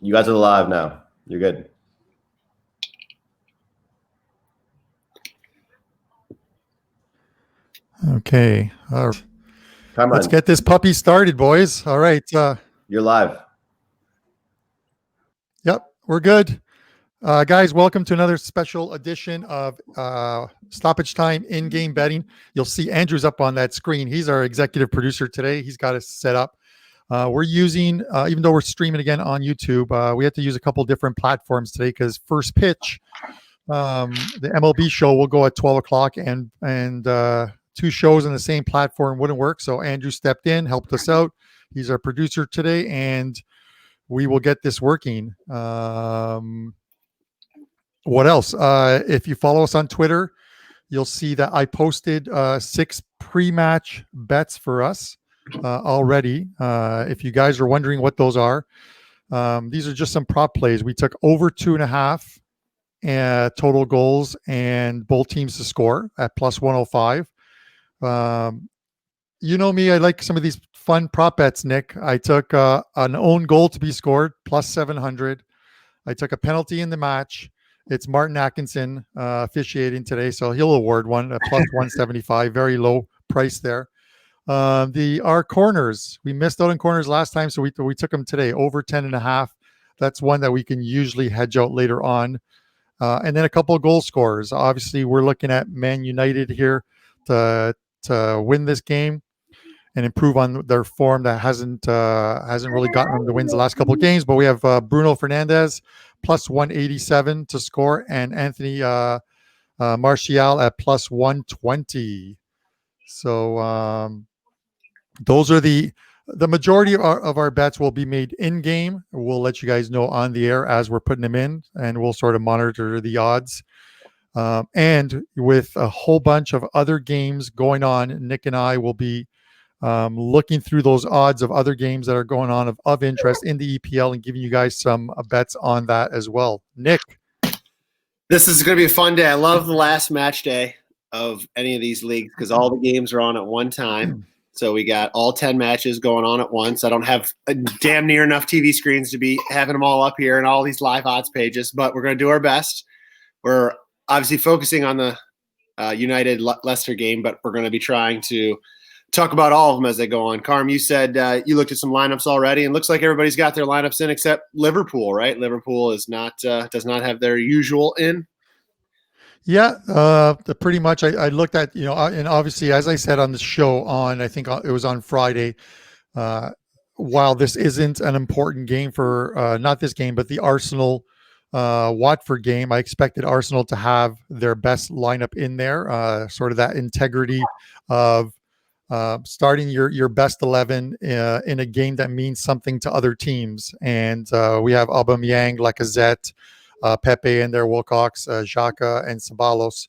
You guys are live now. You're good. Okay. Carmine, Let's get this puppy started, boys. All right. you're live. Yep, we're good. Guys, welcome to another special edition of Stoppage Time in-game betting. You'll see Andrew's up on that screen. He's our executive producer today. He's got us set up. We're using, even though we're streaming again on YouTube, we have to use a couple different platforms today because First Pitch, the MLB show, will go at 12 o'clock and two shows on the same platform wouldn't work. So Andrew stepped in, helped us out. He's our producer today, and we will get this working. What else? If you follow us on Twitter, you'll see that I posted 6 pre-match bets for us already. If you guys are wondering what those are, these are just some prop plays. We took over 2.5 total goals and both teams to score at plus 105. You know me, I like some of these fun prop bets, Nick. I took an own goal to be scored plus 700. I took a penalty in the match. It's Martin Atkinson officiating today, so he'll award one at plus 175. Very low price there. Our corners, we missed out on corners last time, so we took them today over 10.5. That's one that we can usually hedge out later on. And then a couple of goal scorers. Obviously, we're looking at Man United here to win this game and improve on their form that hasn't really gotten them the wins the last couple of games. But we have Bruno Fernandes plus 187 to score, and Anthony Martial at plus 120. So those are the majority of our bets will be made in game. We'll let you guys know on the air as we're putting them in, and we'll sort of monitor the odds. And with a whole bunch of other games going on, Nick and I will be looking through those odds of other games that are going on of interest in the EPL and giving you guys some bets on that as well. Nick. This is going to be a fun day. I love the last match day of any of these leagues because all the games are on at one time. So we got all 10 matches going on at once. I don't have damn near enough TV screens to be having them all up here and all these live odds pages, but we're going to do our best. We're obviously focusing on the United Leicester game, but we're going to be trying to talk about all of them as they go on. Carm, you said you looked at some lineups already, and looks like everybody's got their lineups in except Liverpool, right? Liverpool is not does not have their usual in. Yeah, pretty much. I looked at, and obviously, as I said on the show on, I think it was on Friday, while this isn't an important game for, not this game, but the Arsenal Watford game, I expected Arsenal to have their best lineup in there, sort of that integrity of starting your best 11 in a game that means something to other teams. And we have Aubameyang, Lacazette, Pepe in there, Wilcox, Xhaka, and Ceballos.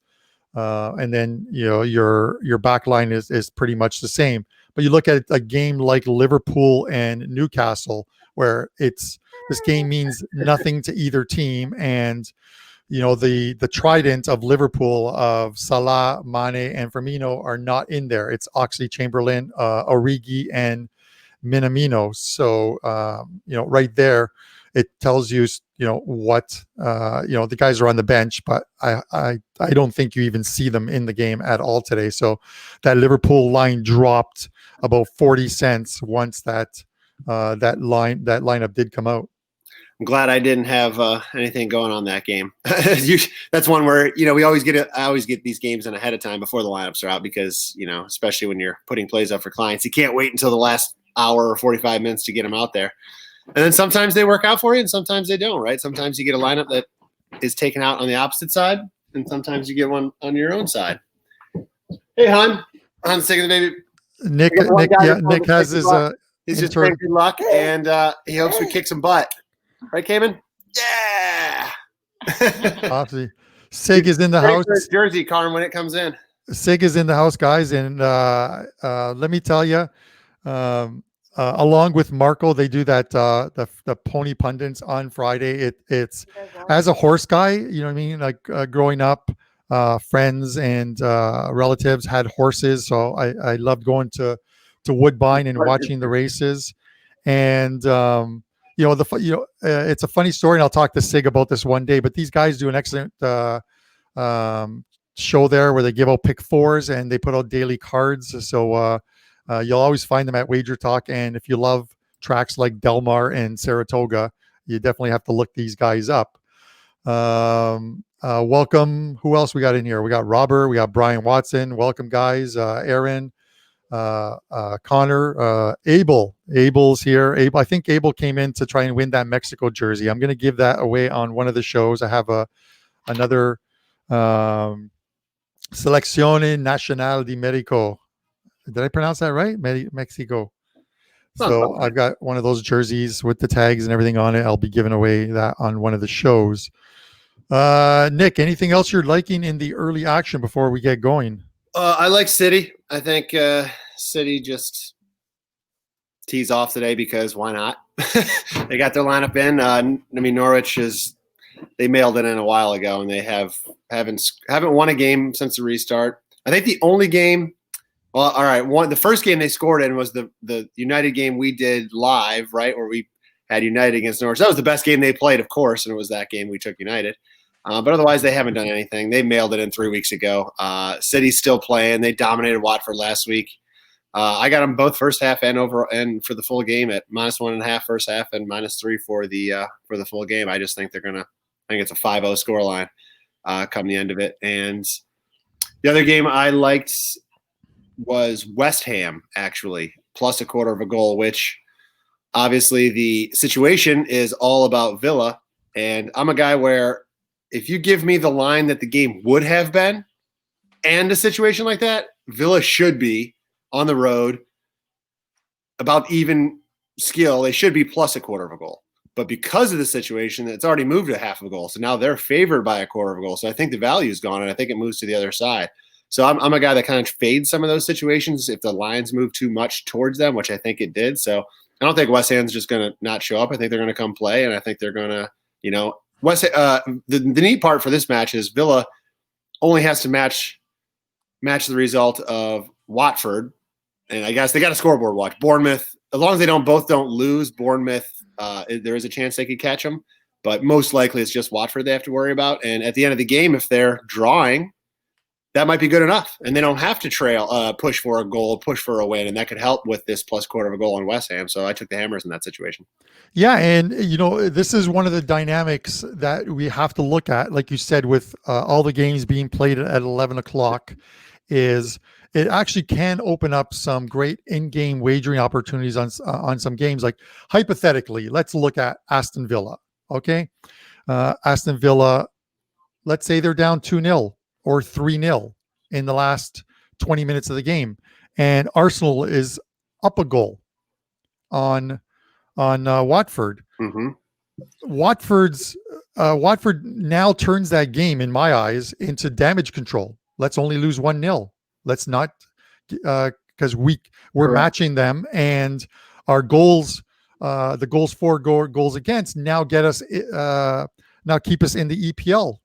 And then, your back line is pretty much the same. But you look at a game like Liverpool and Newcastle, where this game means nothing to either team. And, the trident of Liverpool of Salah, Mane, and Firmino are not in there. It's Oxlade-Chamberlain, Origi, and Minamino. So, right there, it tells you, what, the guys are on the bench, but I don't think you even see them in the game at all today. So that Liverpool line dropped about 40 cents once that lineup did come out. I'm glad I didn't have anything going on that game. That's one where, I always get these games in ahead of time before the lineups are out because, especially when you're putting plays up for clients, you can't wait until the last hour or 45 minutes to get them out there. And then sometimes they work out for you and sometimes they don't, right? Sometimes you get a lineup that is taken out on the opposite side and sometimes you get one on your own side. Hey, hon. Han's taking the baby. Nick has his he's just praying good luck and he hopes we kick some butt. Right, Cayman? Yeah. Obviously. Sig is in the house. Jersey, Carm, when it comes in. Sig is in the house, guys. And let me tell you, along with Marco, they do that the pony pundits on Friday. It's as a horse guy, you know what I mean? Like growing up, friends and relatives had horses. So I loved going to Woodbine and watching the races. And it's a funny story, and I'll talk to Sig about this one day. But these guys do an excellent show there where they give out pick fours and they put out daily cards. So you'll always find them at WagerTalk. And if you love tracks like Delmar and Saratoga, you definitely have to look these guys up. Welcome. Who else we got in here? We got Robert. We got Brian Watson. Welcome, guys. Aaron, Connor, Abel's here. I think Abel came in to try and win that Mexico jersey. I'm going to give that away on one of the shows. I have another Selección Nacional de Mexico. Did I pronounce that right? Mexico. So I've got one of those jerseys with the tags and everything on it. I'll be giving away that on one of the shows. Nick, anything else you're liking in the early action before we get going? I like City. I think City just tees off today because why not? They got their lineup in. Norwich they mailed it in a while ago, and they haven't won a game since the restart. I think the only game. Well, all right. The first game they scored in was the United game we did live, right, where we had United against Norwich. That was the best game they played, of course, and it was that game we took United. But otherwise, they haven't done anything. They mailed it in 3 weeks ago. City's still playing. They dominated Watford last week. I got them both first half and for the full game at -1.5 first half and -3 for the full game. I just think they're gonna. I think it's a 5-0 scoreline come the end of it. And the other game I liked was West Ham, actually, plus +0.25 goal, which obviously the situation is all about Villa. And I'm a guy where if you give me the line that the game would have been and a situation like that, Villa should be on the road about even skill. They should be plus +0.25 goal. But because of the situation, it's already moved to ½ a goal. So now they're favored by +0.25 goal. So I think the value is gone, and I think it moves to the other side. So I'm a guy that kind of fades some of those situations if the lines move too much towards them, which I think it did. So I don't think West Ham's just going to not show up. I think they're going to come play, and I think they're going to, the neat part for this match is Villa only has to match the result of Watford, and I guess they got a scoreboard watch. Bournemouth, as long as they both don't lose, Bournemouth, there is a chance they could catch them, but most likely it's just Watford they have to worry about. And at the end of the game, if they're drawing, that might be good enough, and they don't have to push for a goal, push for a win, and that could help with this +0.25 goal on West Ham. So I took the Hammers in that situation. Yeah, and this is one of the dynamics that we have to look at, like you said, with all the games being played at 11 o'clock, is it actually can open up some great in-game wagering opportunities on some games. Like hypothetically, let's look at Aston Villa. Okay, Aston Villa, let's say they're down 2-0. Or 3-0 in the last 20 minutes of the game, and Arsenal is up a goal on Watford. Mm-hmm. Watford now turns that game, in my eyes, into damage control. Let's only lose 1-0. Let's not, because we're Correct. Matching them, and our goals, the goals for, goals against, now keep us in the EPL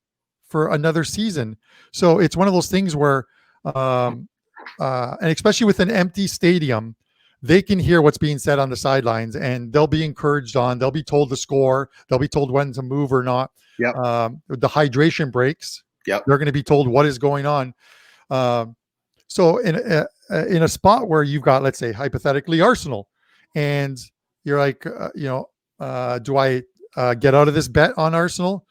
for another season. So it's one of those things where, and especially with an empty stadium, they can hear what's being said on the sidelines, and they'll be encouraged on. They'll be told to score. They'll be told when to move or not. Yep. The hydration breaks. Yep. They're going to be told what is going on. So in a spot where you've got, let's say, hypothetically Arsenal, and you're like, do I get out of this bet on Arsenal?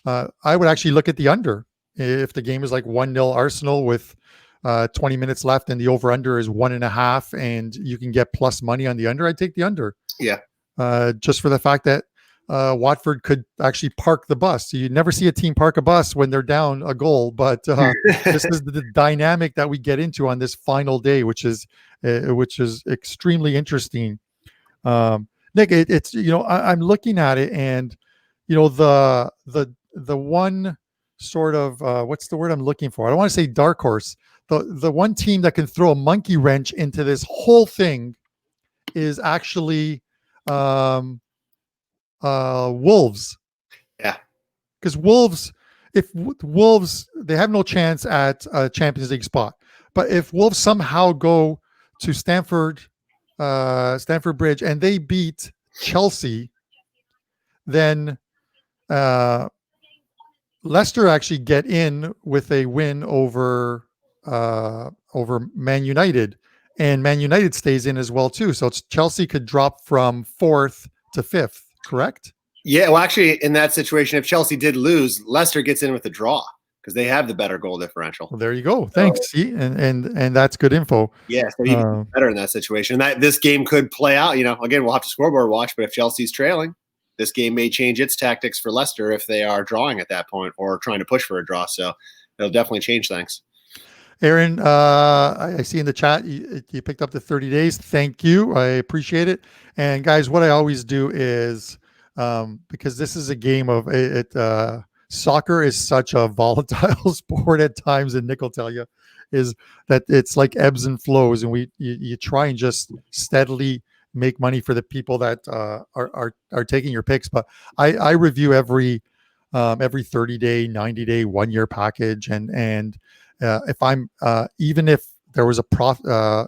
I would actually look at the under. If the game is like 1-0 Arsenal with 20 minutes left and the over-under is 1.5 and you can get plus money on the under, I'd take the under. Yeah. Just for the fact that Watford could actually park the bus. So you never see a team park a bus when they're down a goal, but this is the dynamic that we get into on this final day, which is extremely interesting. Nick, it's I'm looking at it, and the one sort of what's the word I'm looking for? I don't want to say dark horse. The one team that can throw a monkey wrench into this whole thing is actually Wolves. Yeah, because Wolves, they have no chance at a Champions League spot. But if Wolves somehow go to Stamford Bridge and they beat Chelsea then Leicester actually get in with a win over Man United, and Man United stays in as well too. So it's Chelsea could drop from 4th to 5th, correct? Yeah, well, actually, in that situation, if Chelsea did lose, Leicester gets in with a draw because they have the better goal differential. Well, there you go. Thanks. See, and that's good info. Yeah, so even better in that situation. That this game could play out. Again, we'll have to scoreboard watch, but if Chelsea's trailing, this game may change its tactics for Leicester if they are drawing at that point or trying to push for a draw. So it'll definitely change things. Aaron, I see in the chat you picked up the 30 days. Thank you. I appreciate it. And guys, what I always do is because this is a game of soccer is such a volatile sport at times, and Nick will tell you is that it's like ebbs and flows, and you try and just steadily make money for the people that are taking your picks. But I review every 30-day, 90-day, 1-year package, and if I'm even if there was a profit,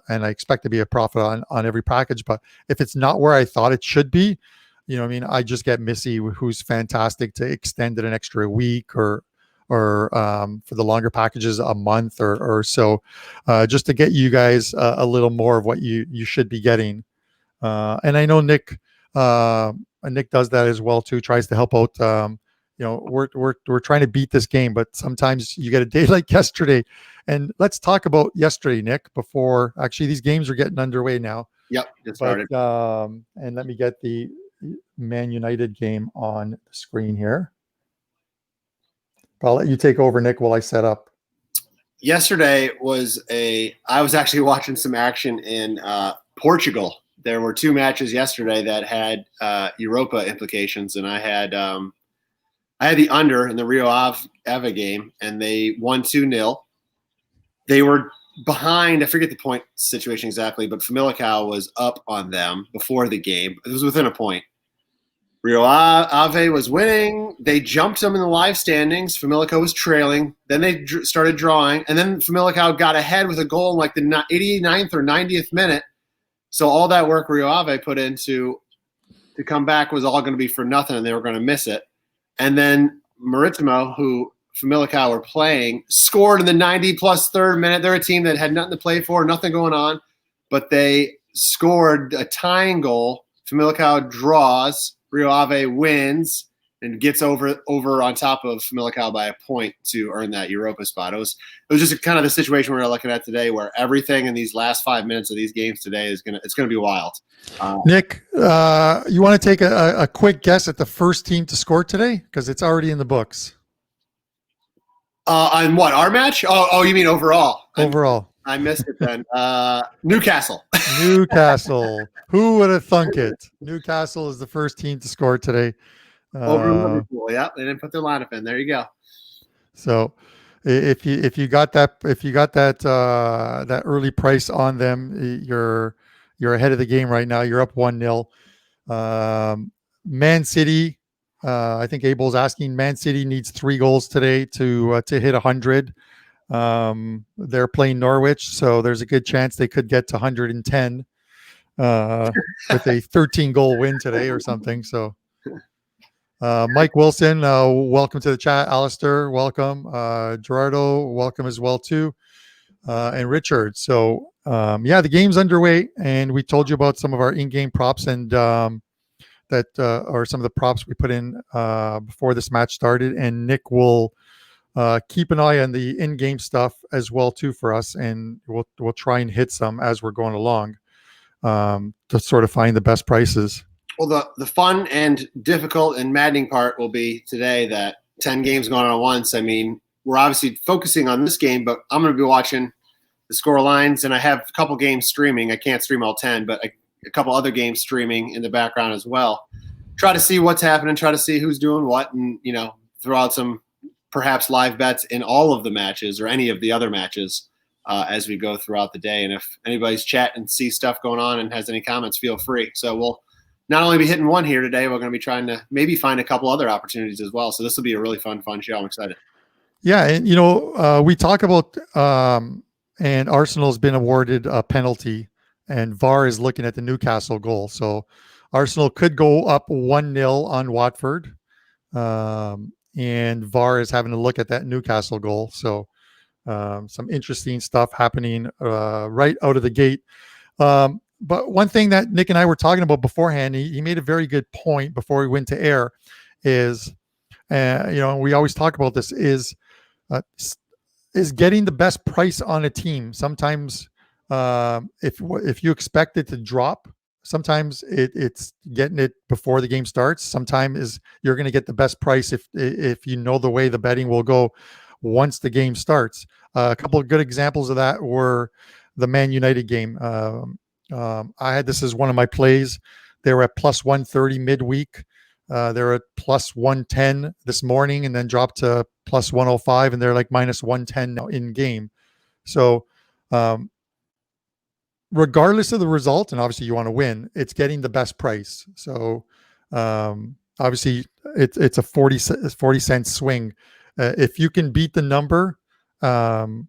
and I expect to be a profit on every package, but if it's not where I thought it should be, I just get Missy, who's fantastic, to extend it an extra week or for the longer packages a month or so, just to get you guys a little more of what you should be getting. And I know Nick does that as well too. Tries to help out. We're trying to beat this game, but sometimes you get a day like yesterday. And let's talk about yesterday, Nick. Before actually these games are getting underway now. Yep, it started. And let me get the Man United game on the screen here. I'll let you take over, Nick, while I set up. Yesterday I was actually watching some action in Portugal. There were 2 matches yesterday that had Europa implications, and I had the under in the Rio Ave game, and they won 2-0. They were behind. I forget the point situation exactly, but Famalicão was up on them before the game. It was within a point. Rio Ave was winning. They jumped them in the live standings. Famalicão was trailing. Then they started drawing, and then Famalicão got ahead with a goal in like the 89th or 90th minute. So all that work Rio Ave put into to come back was all going to be for nothing, and they were going to miss it. And then Maritimo, who Famalicão were playing, scored in the 90-plus 3rd minute. They're a team that had nothing to play for, nothing going on, but they scored a tying goal. Famalicão draws. Rio Ave wins and gets over on top of Famalicão by a point to earn that Europa spot. It was just kind of the situation we're looking at today, where everything in these last 5 minutes of these games today it's gonna be wild. Nick, you want to take a quick guess at the first team to score today, because it's already in the books. On what, our match? Oh, you mean overall? Overall. I missed it then. Newcastle. Newcastle. Who would have thunk it? Newcastle is the first team to score today. Over Liverpool. Yeah, they didn't put their lineup in. There you go. So if you got that that early price on them, you're ahead of the game right now. You're up 1-0. Man City. I think Abel's asking. Man City needs 3 goals today to hit 100. They're playing Norwich, so there's a good chance they could get to 110 with a 13-goal win today or something. So, Mike Wilson, welcome to the chat. Alistair, welcome. Gerardo, welcome as well too, and Richard. So, the game's underway, and we told you about some of our in-game props and that are some of the props we put in before this match started. And Nick will keep an eye on the in-game stuff as well too for us, and we'll try and hit some as we're going along to sort of find the best prices. Well, the fun and difficult and maddening part will be today that 10 games going on at once. I mean, we're obviously focusing on this game, but I'm going to be watching the score lines, and I have a couple games streaming. I can't stream all 10, but a couple other games streaming in the background as well. Try to see what's happening, try to see who's doing what, and, throw out some perhaps live bets in all of the matches or any of the other matches as we go throughout the day. And if anybody's chat and sees stuff going on and has any comments, feel free. So we'll not only be hitting one here today, we're going to be trying to maybe find a couple other opportunities as well. So this will be a really fun show. I'm excited. Yeah. And, we talk about and Arsenal's been awarded a penalty, and VAR is looking at the Newcastle goal. So Arsenal could go up 1-0 on Watford. And VAR is having a look at that Newcastle goal. So some interesting stuff happening right out of the gate. But one thing that Nick and I were talking about beforehand, he made a very good point before we went to air, is, we always talk about this, is getting the best price on a team. Sometimes if you expect it to drop, sometimes it's getting it before the game starts. Sometimes you're going to get the best price if you know the way the betting will go once the game starts. A couple of good examples of that were the Man United game. I had this as one of my plays. They were at plus 130 midweek. They're at plus 110 this morning, and then dropped to plus 105, and they're like minus 110 now in game. So regardless of the result, and obviously you want to win, it's getting the best price. So obviously it's a 40 cent swing. If you can beat the number, the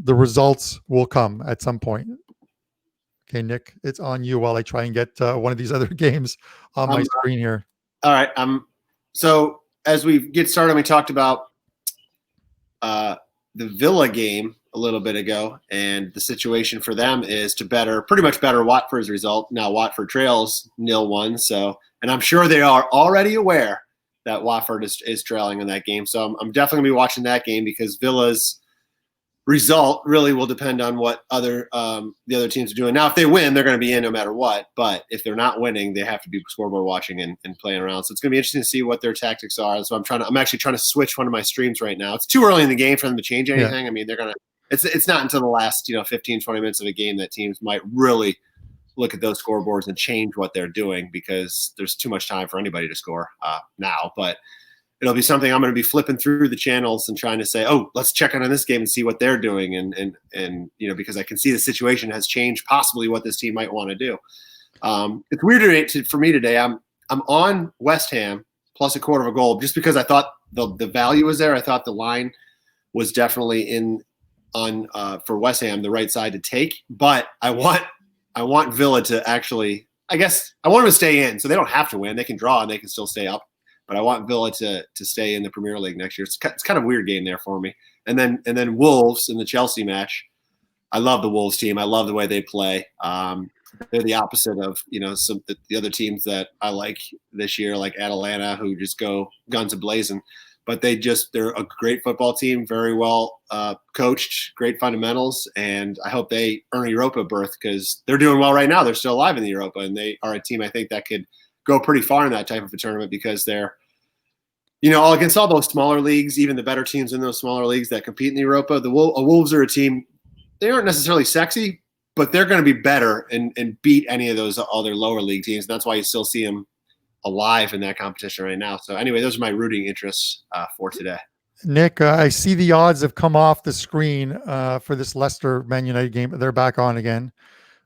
results will come at some point. Okay, Nick, it's on you while I try and get one of these other games on my screen here. All right. So as we get started, we talked about the Villa game a little bit ago, and the situation for them is to pretty much better Watford's result. Now Watford trails 0-1, and I'm sure they are already aware that Watford is trailing in that game. So I'm definitely gonna be watching that game, because Villa's result really will depend on what the other teams are doing. Now, if they win, they're going to be in no matter what. But if they're not winning, they have to be scoreboard watching and playing around. So it's going to be interesting to see what their tactics are. So I'm actually trying to switch one of my streams right now. It's too early in the game for them to change anything. Yeah. I mean, it's not until the last 15, 20 minutes of a game that teams might really look at those scoreboards and change what they're doing, because there's too much time for anybody to score now. But it'll be something I'm going to be flipping through the channels and trying to say, oh, let's check on this game and see what they're doing. And because I can see the situation has changed, possibly what this team might want to do. It's weird for me today. I'm on West Ham plus a quarter of a goal, just because I thought the value was there. I thought the line was definitely for West Ham, the right side to take, but I want Villa to actually, I guess I want them to stay in, so they don't have to win. They can draw and they can still stay up. But I want Villa to stay in the Premier League next year. It's kind of a weird game there for me. And then Wolves in the Chelsea match. I love the Wolves team. I love the way they play. They're the opposite of the other teams that I like this year, like Atalanta, who just go guns a-blazing. But they're a great football team, very well coached, great fundamentals, and I hope they earn a Europa berth, because they're doing well right now. They're still alive in the Europa, and they are a team I think that could go pretty far in that type of a tournament, because they're, all against all those smaller leagues, even the better teams in those smaller leagues that compete in the Europa. The Wolves are a team, they aren't necessarily sexy, but they're going to be better and beat any of those other lower league teams. And that's why you still see them alive in that competition right now. So anyway, those are my rooting interests for today. Nick, I see the odds have come off the screen for this Leicester Man United game. They're back on again.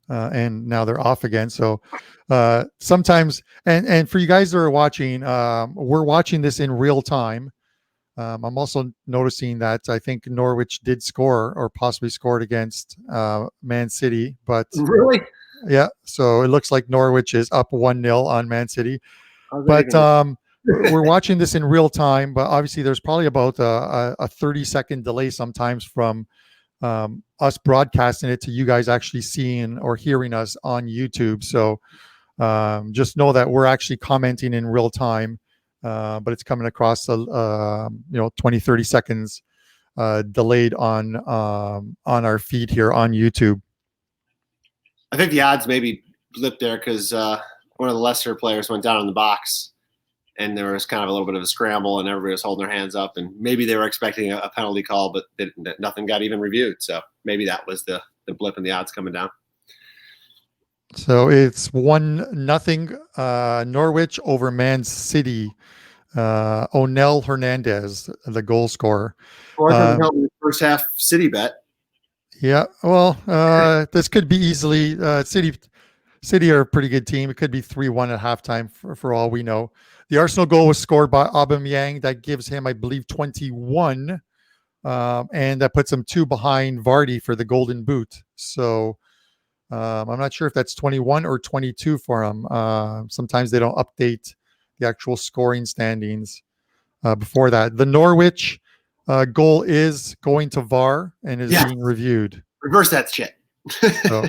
And now they're off again. So sometimes, and for you guys that are watching, we're watching this in real time. I'm also noticing that I think Norwich did score, or possibly scored, against Man City. But really, yeah. So it looks like Norwich is up 1-0 on Man City. But we're watching this in real time. But obviously, there's probably about a 30-second delay sometimes from us broadcasting it to you guys actually seeing or hearing us on YouTube. So just know that we're actually commenting in real time, but it's coming across 20, 30 seconds delayed on our feed here on YouTube. I think the odds maybe blipped there because one of the Leicester players went down in the box, and there was kind of a little bit of a scramble, and everybody was holding their hands up, and maybe they were expecting a penalty call, but nothing got even reviewed. So maybe that was the blip in the odds coming down. So it's 1-0 Norwich over Man City. Onel Hernandez, the goal scorer. First half City bet. Yeah, well, this could be easily City are a pretty good team. It could be 3-1 at halftime for all we know. The Arsenal goal was scored by Aubameyang. That gives him, I believe, 21. And that puts him 2 behind Vardy for the Golden Boot. So I'm not sure if that's 21 or 22 for them. Sometimes they don't update the actual scoring standings before that. The Norwich goal is going to VAR and is being reviewed. Reverse that shit. So,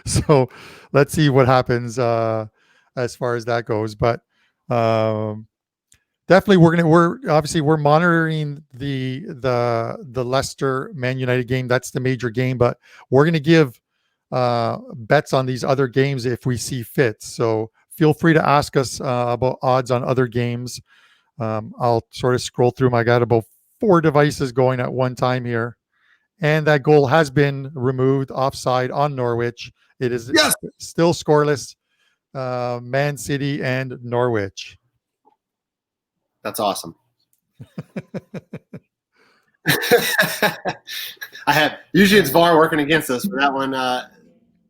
so let's see what happens as far as that goes. But definitely, we're monitoring the Leicester Man United game. That's the major game, but we're gonna give bets on these other games if we see fit. So feel free to ask us about odds on other games. I'll sort of scroll through them. I got about 4 devices going at one time here. And that goal has been removed offside on Norwich. It is still scoreless. Man City and Norwich. That's awesome. Usually it's VAR working against us, but that one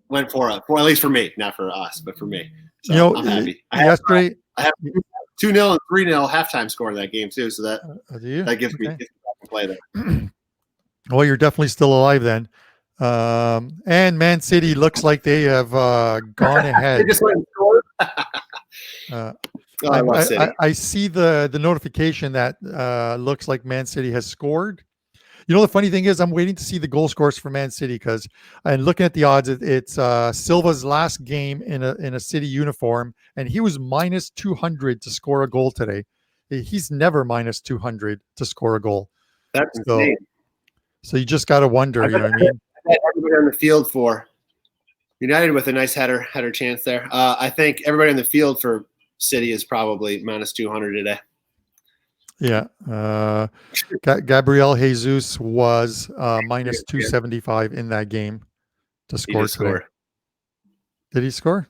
went for us. Well, at least for me, not for us, but for me. So I'm happy. I have 2-0 and 3-0 halftime score in that game too. So that gives me to play there. Well, you're definitely still alive then. And Man City looks like they have gone ahead. They just went and scored. I see the notification that looks like Man City has scored. You know, the funny thing is I'm waiting to see the goal scores for Man City because I'm looking at the odds. It's Silva's last game in a City uniform, and he was minus 200 to score a goal today. He's never minus 200 to score a goal. That's insane. So you just got to wonder, you know what I mean? Everybody on the field for United with a nice header chance there. I think everybody on the field for City is probably minus 200 today. Yeah. Gabriel Jesus was minus 275 in that game to score today. Did he score?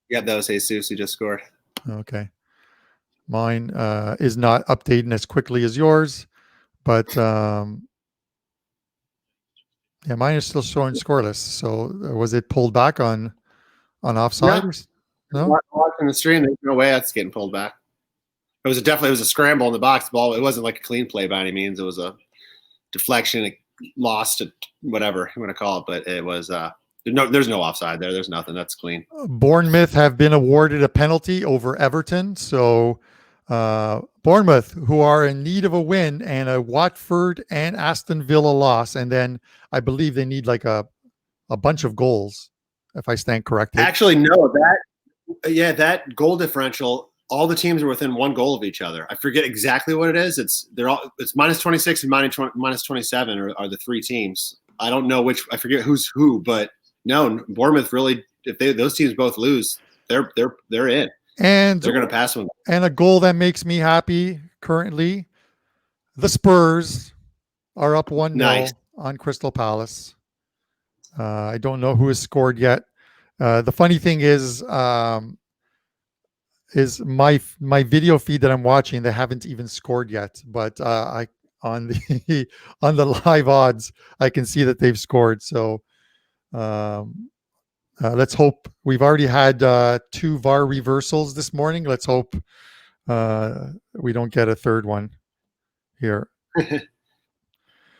Yeah, that was Jesus who just scored. Okay. Mine is not updating as quickly as yours, but yeah, mine is still showing scoreless. So was it pulled back on offside? No? Watching the stream, there's no way that's getting pulled back. It was a scramble in the box ball. It wasn't like a clean play by any means. It was a deflection, it lost to whatever you want to call it, but it was there's no offside there. There's nothing. That's clean. Bournemouth have been awarded a penalty over Everton. So Bournemouth, who are in need of a win, and a Watford and Aston Villa loss, and then I believe they need like a bunch of goals, if I stand corrected. Actually, no, that goal differential, all the teams are within 1 goal of each other. I forget exactly what it is. It's minus 26 and minus 27 are the 3 teams. I don't know I forget who's who, but no, Bournemouth really, if those teams both lose, they're in. And they're going to pass them. And a goal that makes me happy currently, the Spurs are up 1-0 on Crystal Palace. I don't know who has scored yet. The funny thing is my video feed that I'm watching, they haven't even scored yet. But on the live odds, I can see that they've scored. So let's hope. We've already had 2 VAR reversals this morning. Let's hope we don't get a third one here.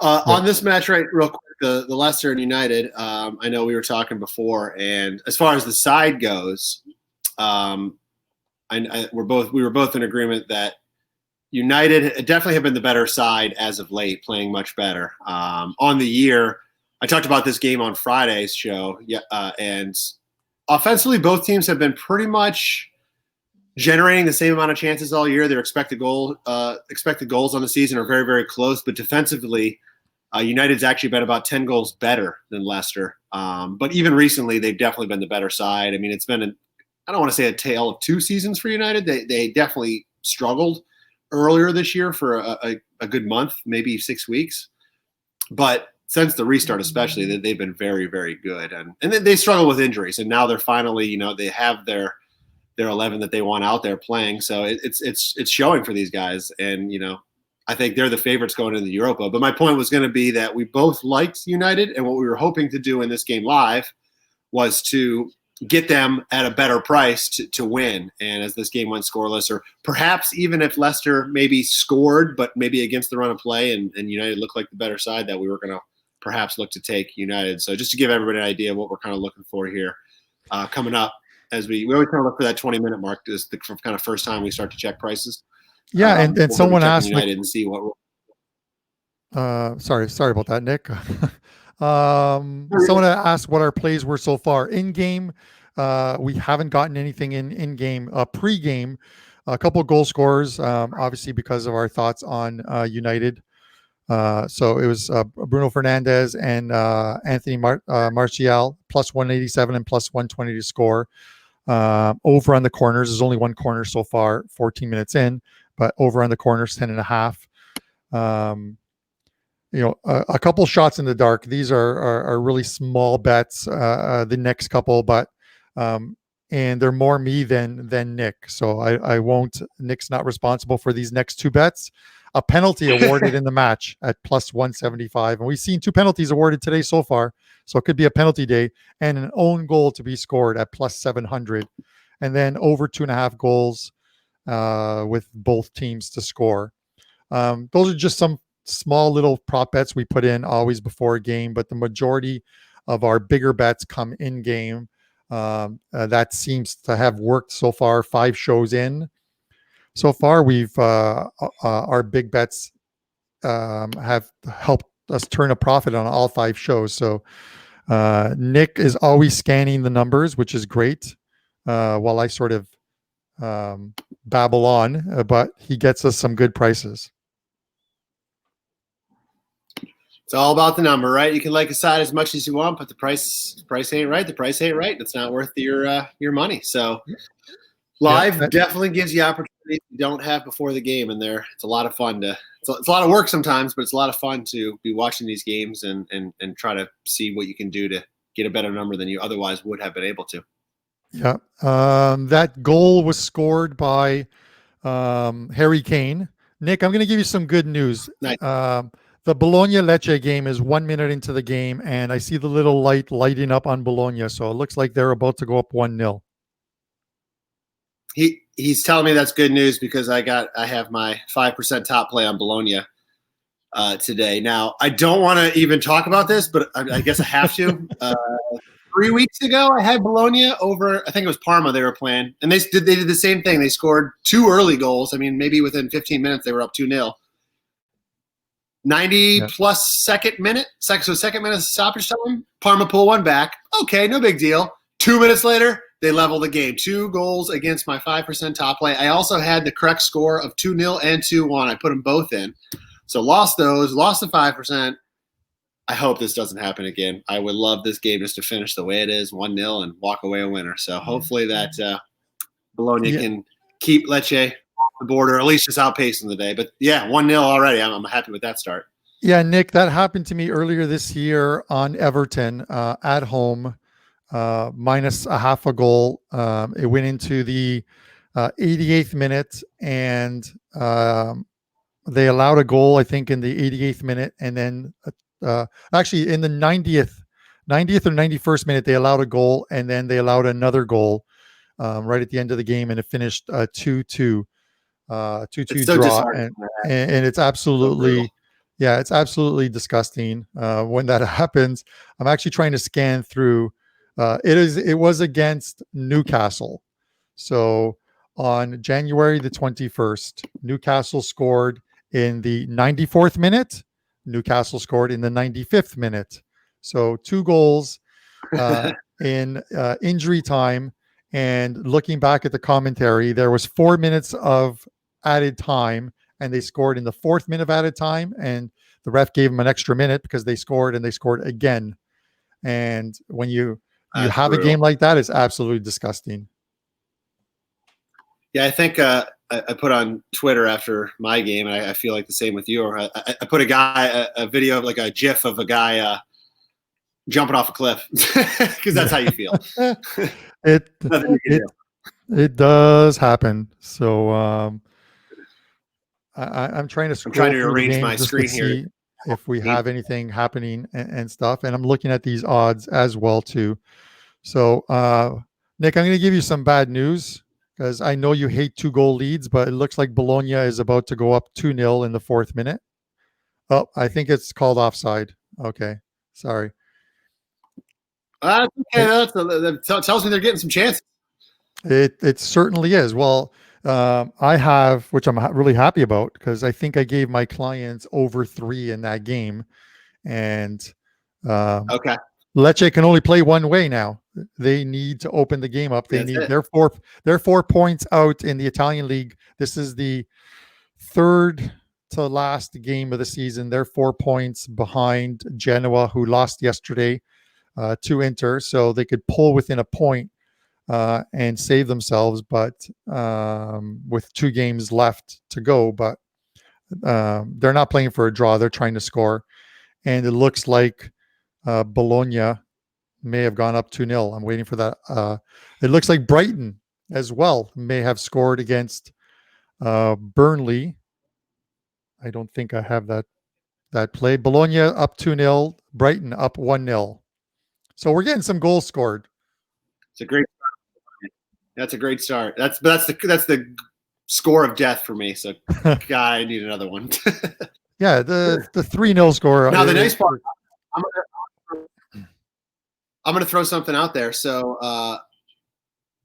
On this match, right, real quick, the Leicester and United. I know we were talking before, and as far as the side goes, we were both in agreement that United definitely have been the better side as of late, playing much better. On the year, I talked about this game on Friday's show, and offensively, both teams have been pretty much generating the same amount of chances all year. Their expected goals on the season are very, very close, but defensively, United's actually been about 10 goals better than Leicester. But even recently, they've definitely been the better side. I mean, it's been I don't want to say a tale of 2 seasons for United. They definitely struggled earlier this year for a good month, maybe 6 weeks. But since the restart, especially, they've been very, very good. And then they struggle with injuries, and now they're finally, they have their 11 that they want out there playing. So it's showing for these guys, and I think they're the favorites going into the Europa. But my point was going to be that we both liked United, and what we were hoping to do in this game live was to get them at a better price to win. And as this game went scoreless, or perhaps even if Leicester maybe scored, but maybe against the run of play, and United looked like the better side, that we were going to perhaps look to take United. So just to give everybody an idea of what we're kind of looking for here coming up, as we always kind of look for that 20-minute mark is the kind of first time we start to check prices. Yeah, and We'll someone asked United and see what. Sorry about that, Nick. Someone asked what our plays were so far in game. We haven't gotten anything in game. Pre-game, a couple goal scorers, obviously because of our thoughts on United. So it was Bruno Fernandes and Anthony Martial plus 187 and plus 120 to score. Over on the corners, there's only one corner so far, 14 minutes in, but over on the corners, 10.5. A couple shots in the dark. These are really small bets. The next couple, but and they're more me than Nick. So I won't. Nick's not responsible for these next two bets. A penalty awarded in the match at plus 175, and we've seen 2 penalties awarded today so far. So it could be a penalty day, and an own goal to be scored at plus 700, and then over 2.5 goals with both teams to score. Those are just some small little prop bets we put in always before a game, but the majority of our bigger bets come in game. That seems to have worked so far. 5 shows in so far, we've our big bets have helped us turn a profit on all 5 shows. So Nick is always scanning the numbers, which is great, while I sort of babble on, but he gets us some good prices. It's all about the number, right? You can like a side as much as you want, but the price ain't right. The price ain't right. It's not worth your money. So live definitely gives you opportunities you don't have before the game in there. It's a lot of fun it's a lot of work sometimes, but it's a lot of fun to be watching these games and try to see what you can do to get a better number than you otherwise would have been able to. Yeah. That goal was scored by Harry Kane. Nick, I'm going to give you some good news. Nice. The Bologna-Lecce game is 1 minute into the game, and I see the little light lighting up on Bologna, so it looks like they're about to go up 1-0. He's telling me that's good news because I have my 5% top play on Bologna today. Now, I don't want to even talk about this, but I guess I have to. 3 weeks ago, I had Bologna over, I think it was Parma they were playing, and they did the same thing. They scored 2 early goals. I mean, maybe within 15 minutes they were up 2-0. 90 plus second minute of stoppage time. Parma pull one back. Okay, no big deal. 2 minutes later, they level the game. 2 goals against my 5% top play. I also had the correct score of 2-0 and 2-1. I put them both in. So lost the 5%. I hope this doesn't happen again. I would love this game just to finish the way it is, 1-0, and walk away a winner. So hopefully that Bologna can keep Lecce the border, at least just outpacing the day. But yeah, 1-0 already. I'm happy with that start. Yeah, Nick, that happened to me earlier this year on Everton at home, minus a half a goal. It went into the 88th minute, and they allowed a goal, I think, in the 88th minute, and then actually in the 90th or 91st minute, they allowed a goal, and then they allowed another goal right at the end of the game, and it finished 2-2. 2-2 draw, and it's absolutely, it's absolutely disgusting when that happens. I'm actually trying to scan through. It was against Newcastle. So on January the 21st, Newcastle scored in the 94th minute. Newcastle scored in the 95th minute. So 2 goals in injury time. And looking back at the commentary, there was 4 minutes of added time, and they scored in the 4th minute of added time, and the ref gave them an extra minute because they scored, and they scored again. And when you have brutal. A game like that, it's absolutely disgusting. Yeah, I think I put on Twitter after my game, and I feel like the same with you. Or I put a video of like a GIF of a guy jumping off a cliff because that's how you feel. It does happen. So I'm trying to arrange my screen here if we have anything happening and stuff. And I'm looking at these odds as well too. So Nick, I'm going to give you some bad news because I know you hate 2-goal leads, but it looks like Bologna is about to go up 2-0 in the 4th minute. Oh, I think it's called offside. Okay. Sorry. Okay. That tells me they're getting some chances. It certainly is. Well, I have, which I'm really happy about, because I think I gave my clients over 3 in that game, and Okay. Lecce can only play one way now. They need to open the game up. They're 4 points out in the Italian league. This is the third to last game of the season. They're 4 points behind Genoa, who lost yesterday to Inter, so they could pull within a point and save themselves, but with 2 games left to go. But they're not playing for a draw. They're trying to score. And it looks like Bologna may have gone up 2-0. I'm waiting for that. It looks like Brighton as well may have scored against Burnley. I don't think I have that play. Bologna up 2-0, Brighton up 1-0. So we're getting some goals scored. It's a great start. That's a great start. That's the score of death for me. So God, I need another one. Yeah, the 3-0 score. Now the nice part, I'm gonna throw something out there. So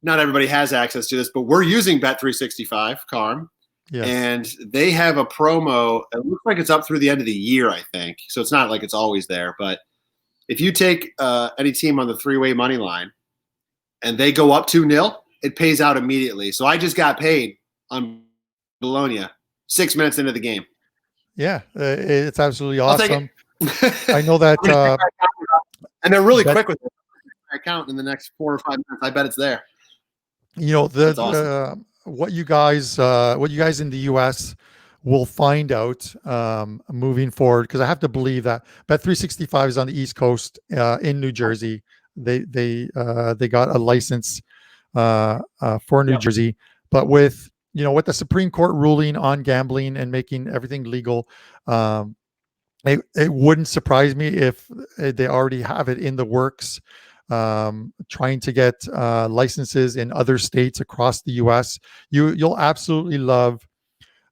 not everybody has access to this, but we're using Bet365, Carm. Yes. And they have a promo. It looks like it's up through the end of the year, I think. So it's not like it's always there. But if you take any team on the 3-way money line and they go up 2-0, it pays out immediately. So I just got paid on Bologna 6 minutes into the game. Yeah, it's absolutely awesome. I know that. And they're really quick with it. Account in the next 4 or 5 minutes. I bet it's there. You know, awesome. What you guys in the US will find out moving forward, because I have to believe that Bet365 is on the East Coast in New Jersey. They got a license for New Jersey, but with the Supreme Court ruling on gambling and making everything legal, it wouldn't surprise me if they already have it in the works. Trying to get licenses in other states across the US. You'll absolutely love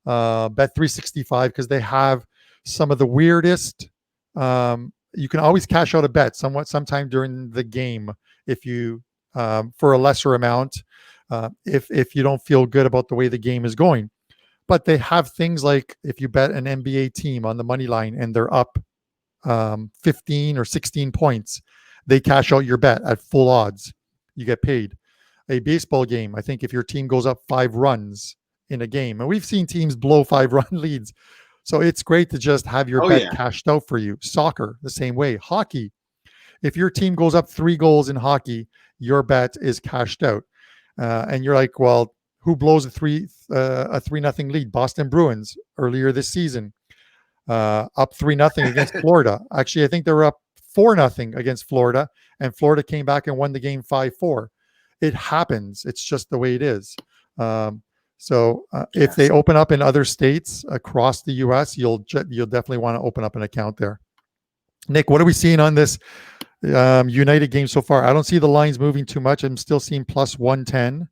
Bet365 because they have some of the weirdest. You can always cash out a bet sometime during the game if you for a lesser amount if you don't feel good about the way the game is going. But they have things like if you bet an NBA team on the money line and they're up 15 or 16 points, they cash out your bet at full odds. You get paid. A baseball game, I think if your team goes up 5 runs in a game, and we've seen teams blow 5-run leads. So it's great to just have your bet cashed out for you. Soccer, the same way. Hockey, if your team goes up 3 goals in hockey, your bet is cashed out. And you're like, well, who blows a 3-0 lead? Boston Bruins earlier this season, up 3-0 against Florida. Actually, I think they were up 4-0 against Florida, and Florida came back and won the game 5-4. It happens. It's just the way it is. If they open up in other states across the U.S., you'll definitely want to open up an account there. Nick, what are we seeing on this United game so far? I don't see the lines moving too much. I'm still seeing plus 110.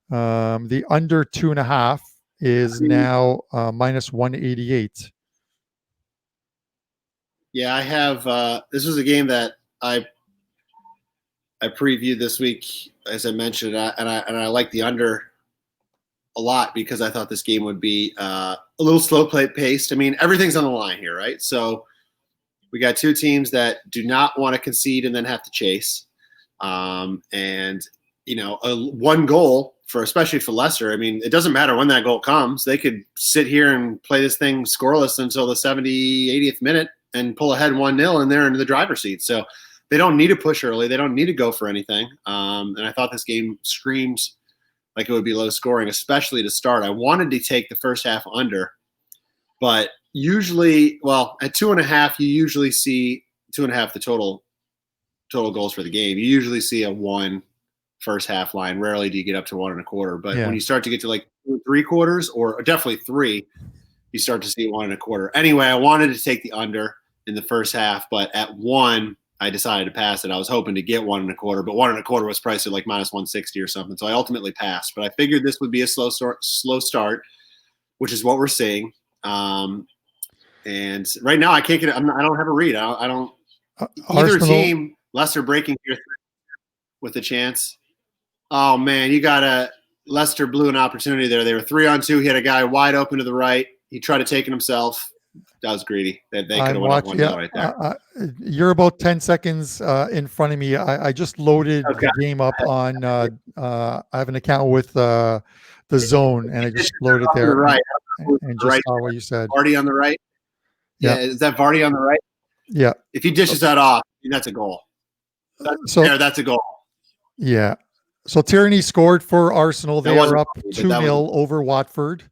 The under 2.5 is now minus 188. Yeah, I have. This was a game that I previewed this week, as I mentioned, and I like the under a lot because I thought this game would be a little slow paced. I mean, everything's on the line here, right? So we got 2 teams that do not want to concede and then have to chase, and one goal especially for Leicester. I mean, it doesn't matter when that goal comes; they could sit here and play this thing scoreless until the 80th minute and pull ahead 1-0, and they're in the driver's seat. So they don't need to push early. They don't need to go for anything. And I thought this game screams like it would be low scoring, especially to start. I wanted to take the first half under, but usually, at 2.5, you usually see 2.5 the total goals for the game. You usually see a 1 first half line. Rarely do you get up to 1.25. But when you start to get to like 2 3/4 or definitely 3, you start to see 1.25. Anyway, I wanted to take the under in the first half, but at 1, I decided to pass it. I was hoping to get 1.25, but 1.25 was priced at like minus 160 or something. So I ultimately passed, but I figured this would be a slow start, which is what we're seeing. And right now I can't get it. I don't have a read. I don't Either Arsenal, team, Leicester breaking here with a chance. Oh man, Leicester blew an opportunity there. They were 3-on-2. He had a guy wide open to the right. He tried to take it himself. That was greedy. They could have went up 1-0 right there. You're about 10 seconds in front of me. I just loaded the game up on. I have an account with the Zone, and I just loaded there. Right. And just saw what you said. Vardy on the right. Yeah, is that Vardy on the right? Yeah. If he dishes that off, that's a goal. That's a goal. Yeah. So Tierney scored for Arsenal. They are up 2-0 over Watford.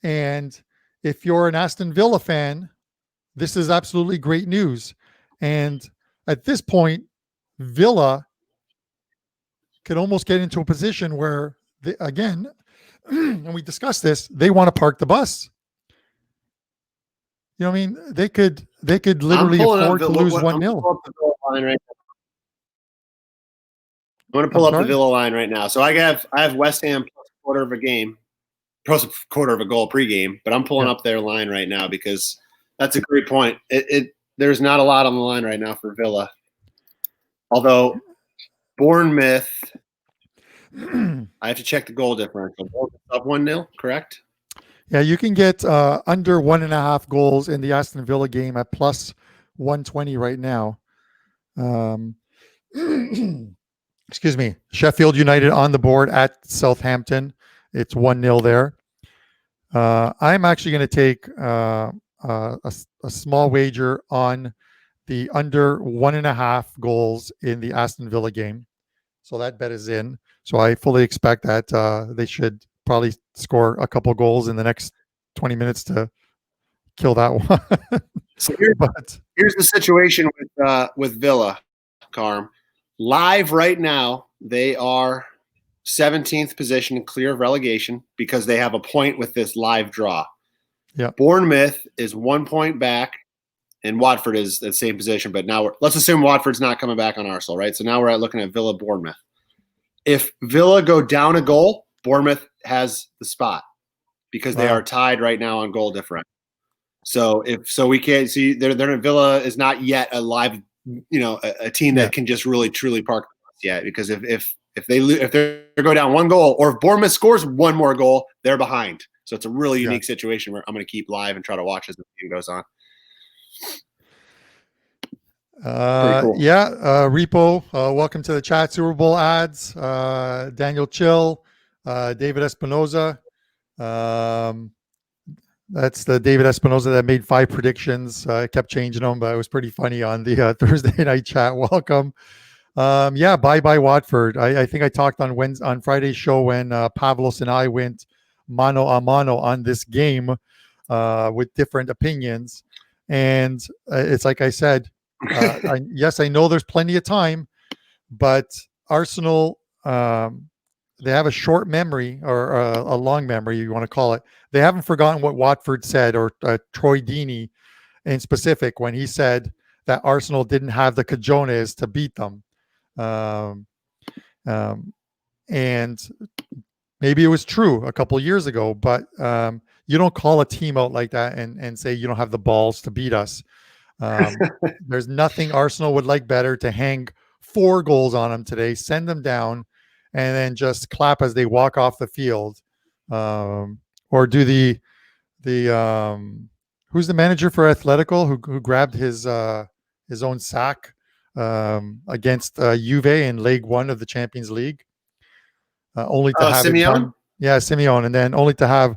And if you're an Aston Villa fan, this is absolutely great news. And at this point, Villa could almost get into a position where, again, and we discussed this, they want to park the bus. You know what I mean? They could literally afford to lose 1-0. I'm going to pull up the Villa line right now. So I have West Ham plus a quarter of a game, plus a quarter of a goal pregame, but I'm pulling up their line right now because that's a great point. There's not a lot on the line right now for Villa. Although Bournemouth, I have to check the goal differential. Up 1-0, correct? Yeah, you can get under 1.5 goals in the Aston Villa game at plus 120 right now. Excuse me. Sheffield United on the board at Southampton. It's 1-0 there. I'm actually going to take a small wager on the under 1.5 goals in the Aston Villa game. So that bet is in. So I fully expect that they should probably score a couple goals in the next 20 minutes to kill that one. So here's the situation with Villa, Carm. Live right now, they are 17th position, clear of relegation because they have a point with this live draw. Yeah. Bournemouth is 1 point back, and Watford is the same position. But now let's assume Watford's not coming back on Arsenal, right? So now we're looking at Villa, Bournemouth. If Villa go down a goal, Bournemouth has the spot because they are tied right now on goal differential. So we can't see they're Villa is not yet a live, a team that can just really truly park yet, because if they go down one goal, or if Bournemouth scores one more goal, they're behind. So it's a really unique situation where I'm going to keep live and try to watch as the game goes on. Cool. Repo, welcome to the chat. Super Bowl ads, Daniel Chill, David Espinoza. That's the David Espinoza that made 5 predictions. I kept changing them, but it was pretty funny on the Thursday night chat. Welcome. Bye Watford. I think I talked on Friday's show when Pavlos and I went mano a mano on this game with different opinions. And it's like I said, I know there's plenty of time, but Arsenal, they have a short memory, or a long memory, you want to call it. They haven't forgotten what Watford said, or Troy Deeney in specific, when he said that Arsenal didn't have the cojones to beat them. And maybe it was true a couple of years ago, but you don't call a team out like that and say you don't have the balls to beat us. There's nothing Arsenal would like better to hang 4 goals on them today, send them down, and then just clap as they walk off the field. Or do the who's the manager for Atletico who grabbed his own sack against Juve in Leg 1 of the Champions League, only to have Simeone? Simeone, and then only to have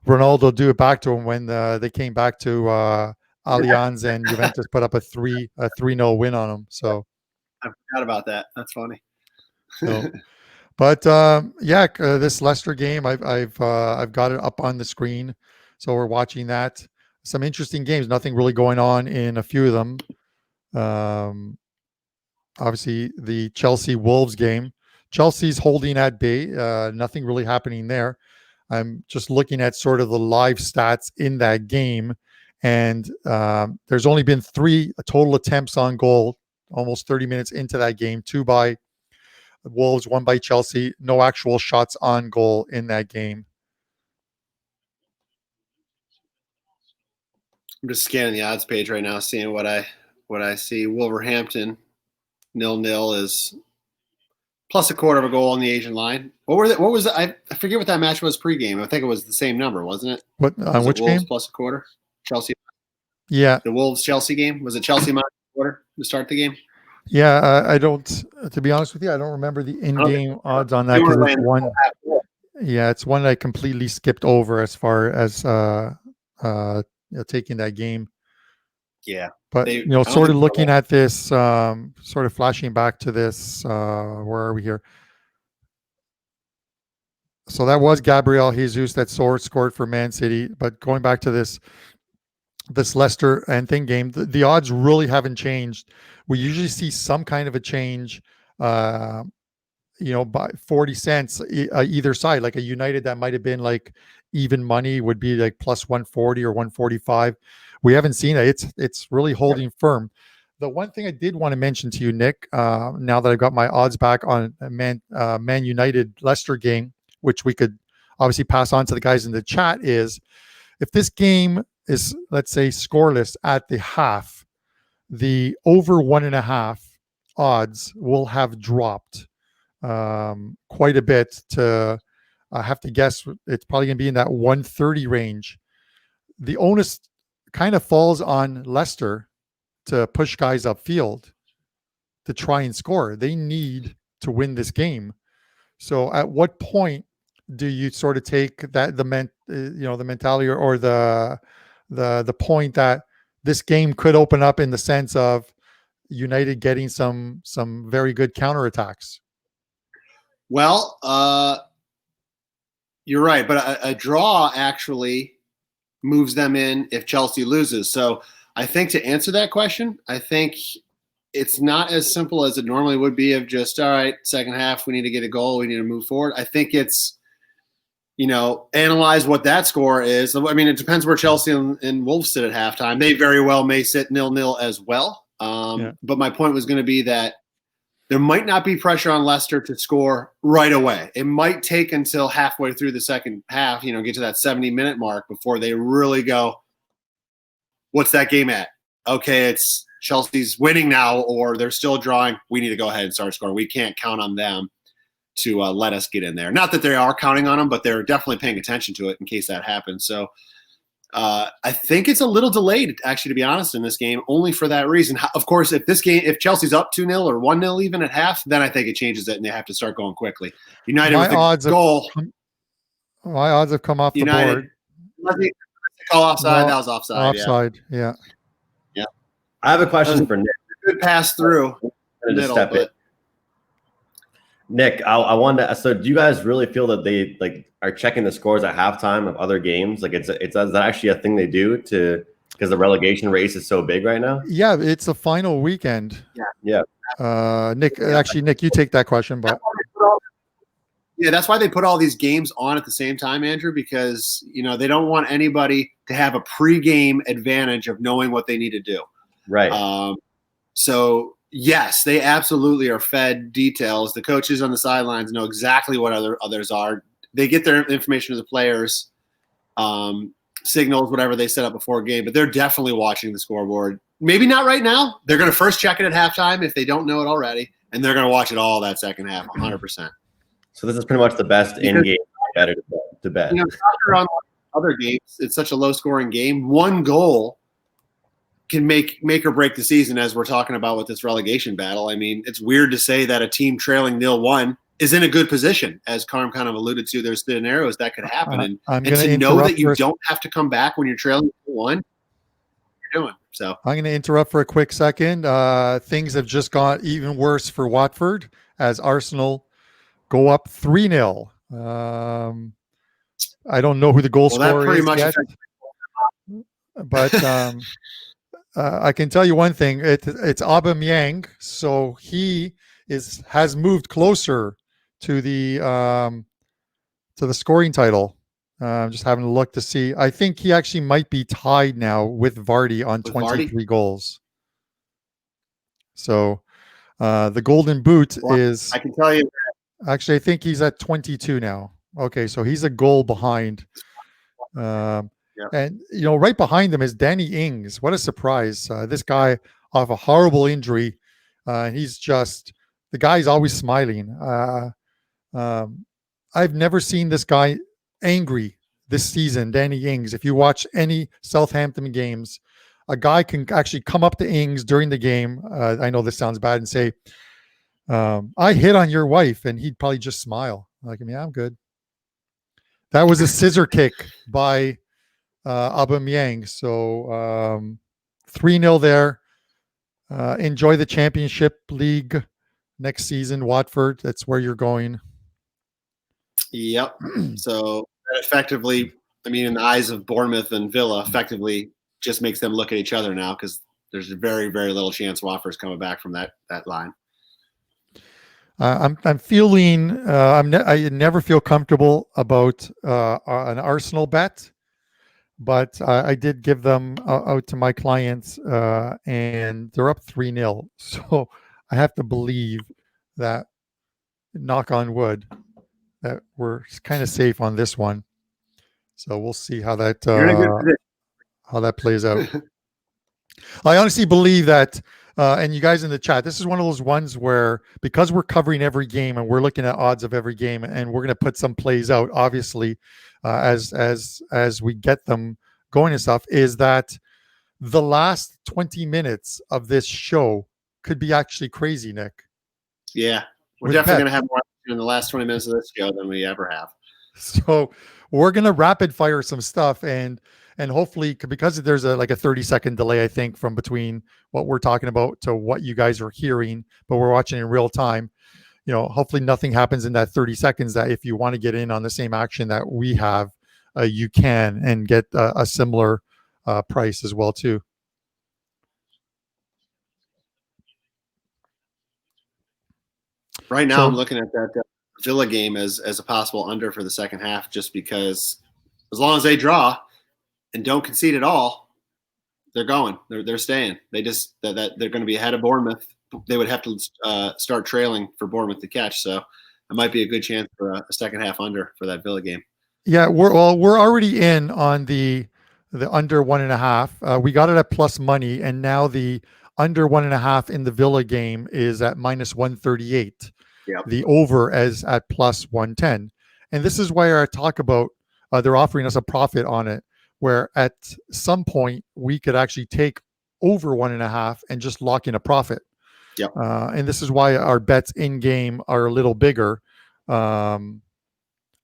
Ronaldo do it back to him when they came back to Allianz and Juventus put up a 3-0 win on them. So I forgot about that. That's funny. So, but this Leicester game, I've got it up on the screen, so we're watching that. Some interesting games. Nothing really going on in a few of them. Obviously, the Chelsea Wolves game. Chelsea's holding at bay. Nothing really happening there. I'm just looking at sort of the live stats in that game, and there's only been 3 total attempts on goal, almost 30 minutes into that game. 2 by Wolves, 1 by Chelsea. No actual shots on goal in that game. I'm just scanning the odds page right now, seeing what what I see. Wolverhampton 0-0 is plus a quarter of a goal on the Asian line. What was it? I forget what that match was pregame. I think it was the same number, wasn't it? What Was which it Wolves game? plus a quarter? Chelsea. Yeah, The Wolves Chelsea game. Was it Chelsea minus a quarter to start the game? yeah. I don't. To be honest with you, I don't remember the in-game odds on that They were because it's laying one. half goal. Yeah, it's one I completely skipped over as far as taking that game. Yeah. But They- you know, I don't sort of think- looking at this, sort of flashing back to this. Where are we here? So that was Gabriel Jesus that scored for Man City. But going back to this Leicester and thing game, the odds really haven't changed. We usually see some kind of a change, by 40 cents either side. Like a United that might have been like even money would be like plus 140 or 145. We haven't seen it. It's really holding firm. The one thing I did want to mention to you, Nick, now that I've got my odds back on Man United Leicester game, which we could obviously pass on to the guys in the chat, is if this game is, let's say, scoreless at the half, the over 1.5 odds will have dropped quite a bit to, I have to guess, it's probably going to be in that 130 range. The onus kind of falls on Leicester to push guys upfield to try and score. They need to win this game. So at what point do you sort of take that the mentality or the point that this game could open up in the sense of United getting some very good counterattacks? Well, you're right, but a draw actually moves them in if Chelsea loses. So I think to answer that question, I think it's not as simple as it normally would be of just, all right, second half, we need to get a goal, we need to move forward. I think it's, analyze what that score is. I mean, it depends where Chelsea and Wolves sit at halftime. They very well may sit 0-0 as well. But my point was going to be that there might not be pressure on Leicester to score right away. It might take until halfway through the second half, get to that 70-minute mark before they really go, what's that game at? Okay, it's Chelsea's winning now, or they're still drawing. We need to go ahead and start scoring. We can't count on them to let us get in there. Not that they are counting on them, but they're definitely paying attention to it in case that happens. So I think it's a little delayed, actually, to be honest, in this game, only for that reason. Of course, if Chelsea's up 2-0 or 1-0 even at half, then I think it changes it and they have to start going quickly. United with the goal. My odds have come off the board. Call offside. No, that was offside. Offside, yeah. I have a question for Nick. Good pass through. I'm gonna step in. Nick, I wanted to. So, do you guys really feel that they are checking the scores at halftime of other games? Is that actually a thing they do because the relegation race is so big right now? Yeah, it's the final weekend. Yeah. Nick, you take that question, but yeah, that's why they put all these games on at the same time, Andrew, because they don't want anybody to have a pregame advantage of knowing what they need to do. Right. So yes, they absolutely are fed details. The coaches on the sidelines know exactly what others are. They get their information to the players, signals, whatever they set up before a game, but they're definitely watching the scoreboard. Maybe not right now. They're going to first check it at halftime if they don't know it already, and they're going to watch it all that second half, 100%. So this is pretty much the best in-game better to bet. Soccer on other games, it's such a low-scoring game. One goal can make or break the season, as we're talking about with this relegation battle. I mean, it's weird to say that a team trailing 0-1 is in a good position. As Carm kind of alluded to, there's scenarios that could happen. And to know that you don't have to come back when you're trailing 0-1, you're doing. So I'm going to interrupt for a quick second. Things have just got even worse for Watford as Arsenal go up 3-0. I don't know who the goal scorer is yet, but I can tell you one thing. It's Aubameyang, so he has moved closer to the scoring title. Just having a look to see. I think he actually might be tied now with Vardy on 23 goals. So the Golden Boot is. I can tell you. Actually, I think he's at 22 now. Okay, so he's a goal behind. And right behind him is Danny Ings. What a surprise! This guy off a horrible injury. He's just the guy's always smiling. I've never seen this guy angry this season, Danny Ings. If you watch any Southampton games, a guy can actually come up to Ings during the game. I know this sounds bad and say, I hit on your wife, and he'd probably just smile. Like, yeah, I'm good. That was a scissor kick by Aubameyang. So 3-0 there. Enjoy the Championship League next season, Watford. That's where you're going. Yep. So that effectively, I mean, in the eyes of Bournemouth and Villa, effectively just makes them look at each other now, because there's very, very little chance Watford's coming back from that line. I'm feeling I never feel comfortable about an Arsenal bet, but I did give them out to my clients, and they're up 3-0. So I have to believe that, knock on wood, that we're kind of safe on this one. So we'll see how that plays out. I honestly believe that, and you guys in the chat, this is one of those ones where, because we're covering every game and we're looking at odds of every game, and we're going to put some plays out, obviously, as we get them going and stuff, is that the last 20 minutes of this show could be actually crazy, Nick. Yeah, we're definitely going to have more in the last 20 minutes of this show than we ever have. So we're going to rapid fire some stuff, and hopefully, because there's a 30-second delay, I think, from between what we're talking about to what you guys are hearing, but we're watching in real time. Hopefully nothing happens in that 30 seconds, that if you want to get in on the same action that we have, you can, and get a similar price as well too. Right now, I'm looking at that Villa game as a possible under for the second half, just because as long as they draw and don't concede at all, they're going. They're staying. They just that they're going to be ahead of Bournemouth. They would have to start trailing for Bournemouth to catch. So it might be a good chance for a second half under for that Villa game. Yeah, we're already in on the under 1.5. We got it at plus money, and now the under 1.5 in the Villa game is at minus 138. Yep. The over is at plus 110. And this is where I talk about they're offering us a profit on it, where at some point we could actually take over 1.5 and just lock in a profit. Yep. And this is why our bets in game are a little bigger than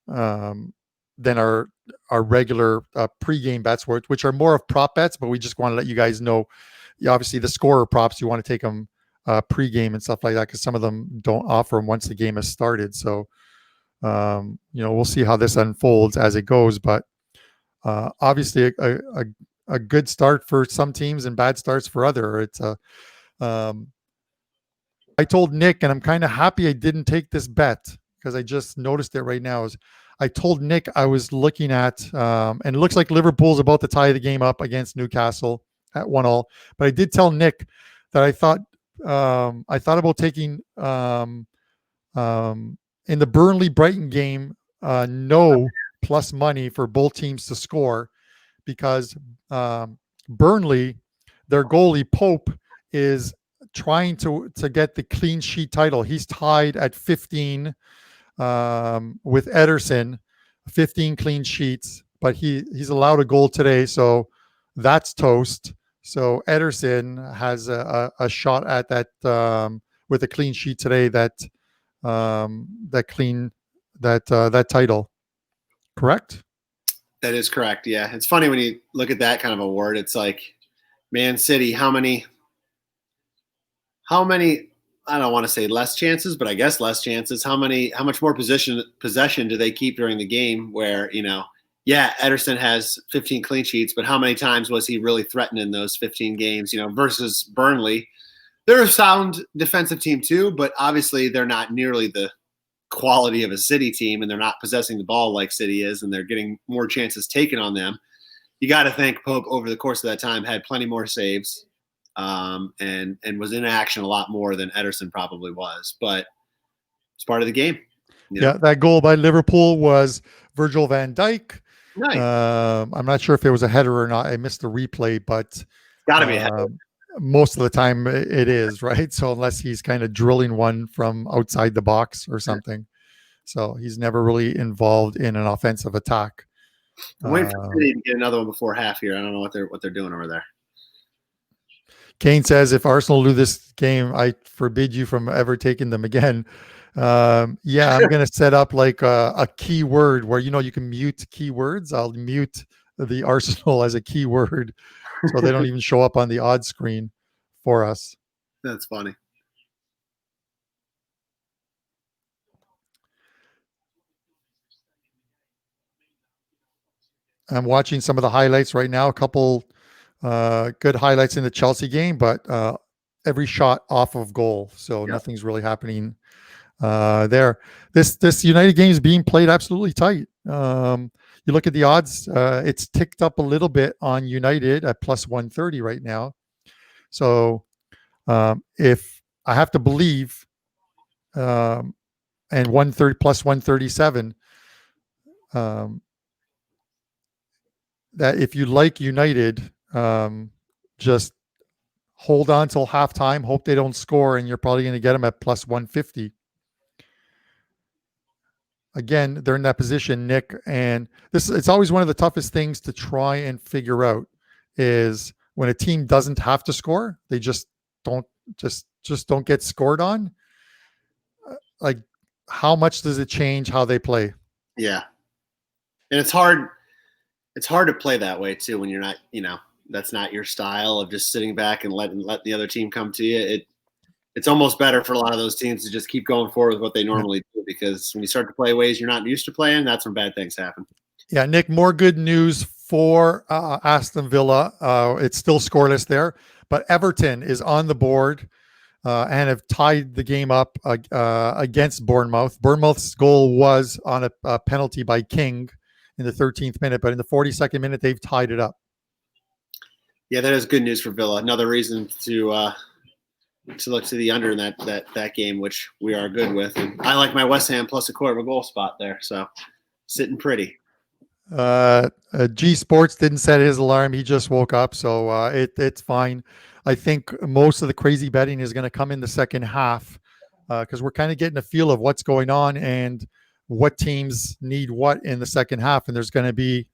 our regular pregame bets, which are more of prop bets. But we just want to let you guys know, obviously the scorer props, you want to take them pregame and stuff like that, because some of them don't offer them once the game has started. So we'll see how this unfolds as it goes, but obviously a good start for some teams and bad starts for other. It's I told Nick, and I'm kind of happy I didn't take this bet, because I just noticed it right now. I told Nick I was looking at, and it looks like Liverpool's about to tie the game up against Newcastle at 1-1. But I did tell Nick that I thought about taking in the Burnley-Brighton game, no plus money for both teams to score, because Burnley, their goalie Pope, is trying to get the clean sheet title. He's tied at 15 with Ederson, 15 clean sheets, but he's allowed a goal today, so that's toast. So Ederson has a shot at that with a clean sheet today, that title. Correct? That is correct. Yeah, it's funny when you look at that kind of a word. It's like Man City. How many? I don't want to say less chances, but I guess less chances. How much more possession do they keep during the game? Where Ederson has 15 clean sheets, but how many times was he really threatened in those 15 games? Versus Burnley, they're a sound defensive team too, but obviously they're not nearly the quality of a City team, and they're not possessing the ball like City is, and they're getting more chances taken on them. You got to think Pope over the course of that time had plenty more saves, and was in action a lot more than Ederson probably was, but it's part of the game. Yeah, that goal by Liverpool was Virgil van Dijk. Nice. I'm not sure if it was a header or not. I missed the replay, but got to be a header. most of the time it is, right? So unless he's kind of drilling one from outside the box or something. So he's never really involved in an offensive attack. I'm waiting for City to get another one before half here. I don't know what they're doing over there. Kane says, if Arsenal lose this game, I forbid you from ever taking them again. Yeah, I'm going to set up like a keyword where, you can mute keywords. I'll mute the Arsenal as a keyword so they don't even show up on the odds screen for us. That's funny. I'm watching some of the highlights right now. A couple good highlights in the Chelsea game, but every shot off of goal. So nothing's really happening there. This United game is being played absolutely tight. You look at the odds, it's ticked up a little bit on United at plus 130 right now. So if I have to believe, and 130 plus 137, that if you like United, just hold on till halftime, hope they don't score, and you're probably going to get them at plus 150. Again, they're in that position, Nick, and it's always one of the toughest things to try and figure out is when a team doesn't have to score, they just don't get scored on. Like, how much does it change how they play? Yeah, and it's hard to play that way too when you're not, that's not your style of just sitting back and let the other team come to you. It's almost better for a lot of those teams to just keep going forward with what they normally do, because when you start to play ways you're not used to playing, that's when bad things happen. Yeah, Nick, more good news for Aston Villa. It's still scoreless there, but Everton is on the board and have tied the game up against Bournemouth. Bournemouth's goal was on a penalty by King in the 13th minute, but in the 42nd minute, they've tied it up. Yeah, that is good news for Villa. Another reason to look to the under in that game, which we are good with. And I like my West Ham plus a quarter of a goal spot there, so sitting pretty. G Sports didn't set his alarm. He just woke up, so it's fine. I think most of the crazy betting is going to come in the second half because we're kind of getting a feel of what's going on and what teams need what in the second half. And there's going to be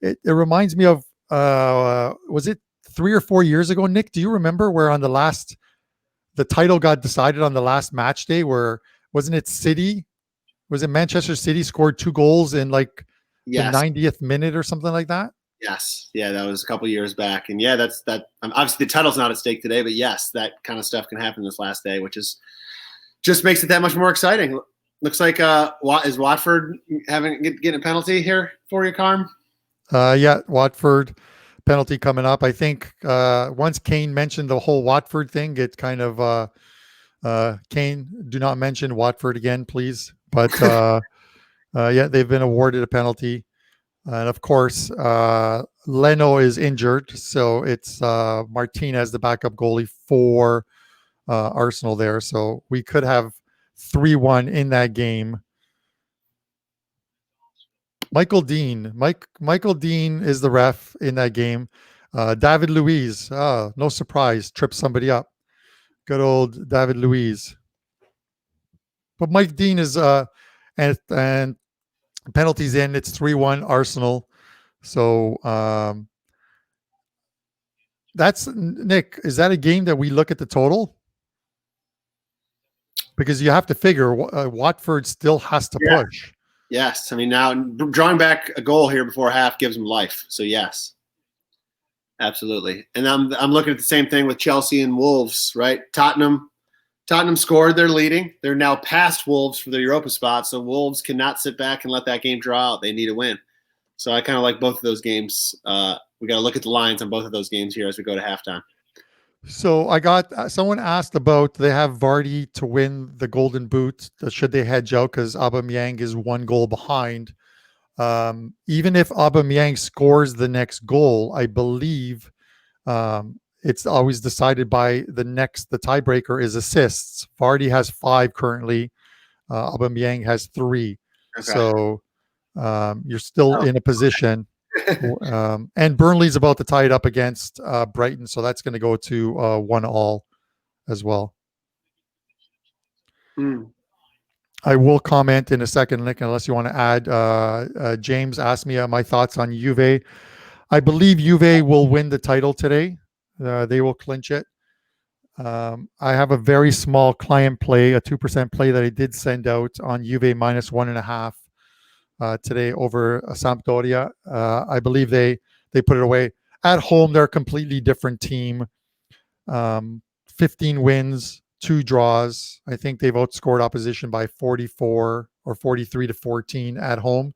it reminds me of was it 3 or 4 years ago, Nick? Do you remember where on the title got decided on the last match day? Where wasn't it City? Was it Manchester City scored 2 goals in like the 90th minute or something like that? Yes. Yeah, that was a couple years back. And yeah, that's that. Obviously, the title's not at stake today, but yes, that kind of stuff can happen this last day, which is just makes it that much more exciting. Looks like is Watford getting a penalty here for you, Carm? Yeah, Watford penalty coming up. I think once Kane mentioned the whole Watford thing, it kind of Kane, do not mention Watford again, please. But yeah, they've been awarded a penalty. And of course, Leno is injured, so it's Martinez, the backup goalie for Arsenal there. So we could have 3-1 in that game. Michael Dean is the ref in that game. David Luiz, no surprise, tripped somebody up. Good old David Luiz. But Mike Dean is and penalties in. It's 3-1 Arsenal. So that's Nick. Is that a game that we look at the total? Because you have to figure Watford still has to push. Yes. I mean, now drawing back a goal here before half gives them life. So yes, absolutely. And I'm looking at the same thing with Chelsea and Wolves, right? Tottenham scored. They're leading. They're now past Wolves for the Europa spot. So Wolves cannot sit back and let that game draw out. They need a win. So I kind of like both of those games. We got to look at the lines on both of those games here as we go to halftime. So I got someone asked about they have Vardy to win the Golden Boot. Should they hedge out because Aubameyang is 1 goal behind? Even if Aubameyang scores the next goal, I believe it's always decided by the tiebreaker is assists. Vardy has 5 currently. Aubameyang has 3. Okay. So you're still in a position. And Burnley's about to tie it up against Brighton, so that's going to go to 1-1 as well. I will comment in a second, Nick, unless you want to add. James asked me my thoughts on Juve. I believe Juve will win the title today. They will clinch it. I have a very small client play, a 2% play that I did send out on Juve minus 1.5 today over Sampdoria. I believe they put it away. At home, they're a completely different team. 15 wins, 2 draws. I think they've outscored opposition by 44 or 43-14 at home.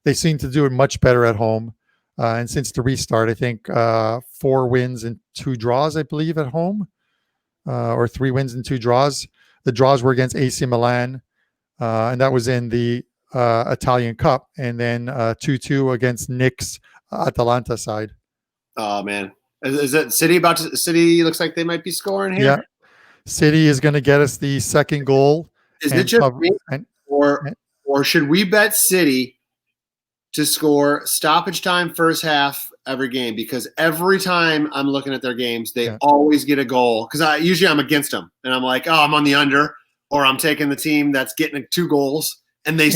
They seem to do it much better at home. And since the restart, I think 4 wins and 2 draws, I believe, at home, or 3 wins and 2 draws. The draws were against AC Milan, and that was in the Italian Cup, and then 2-2 against Nick's Atalanta side. Oh man, is it City about to? City looks like they might be scoring here. Yeah, City is going to get us the second goal. Is it just me, or should we bet City to score stoppage time first half every game? Because every time I'm looking at their games, they always get a goal. Because I'm against them, and I'm like, oh, I'm on the under, or I'm taking the team that's getting 2 goals, and they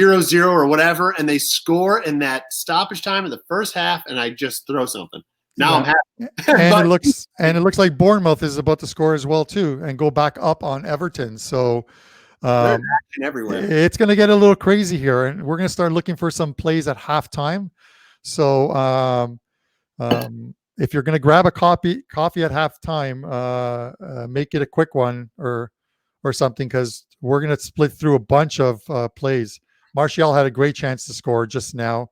0-0 or whatever, and they score in that stoppage time in the first half, and I just throw something. Now I'm happy. And it looks like Bournemouth is about to score as well too, and go back up on Everton. So there's action everywhere. It's going to get a little crazy here, and we're going to start looking for some plays at halftime. So if you're going to grab a coffee at halftime, make it a quick one or something, because we're going to split through a bunch of plays. Martial had a great chance to score just now,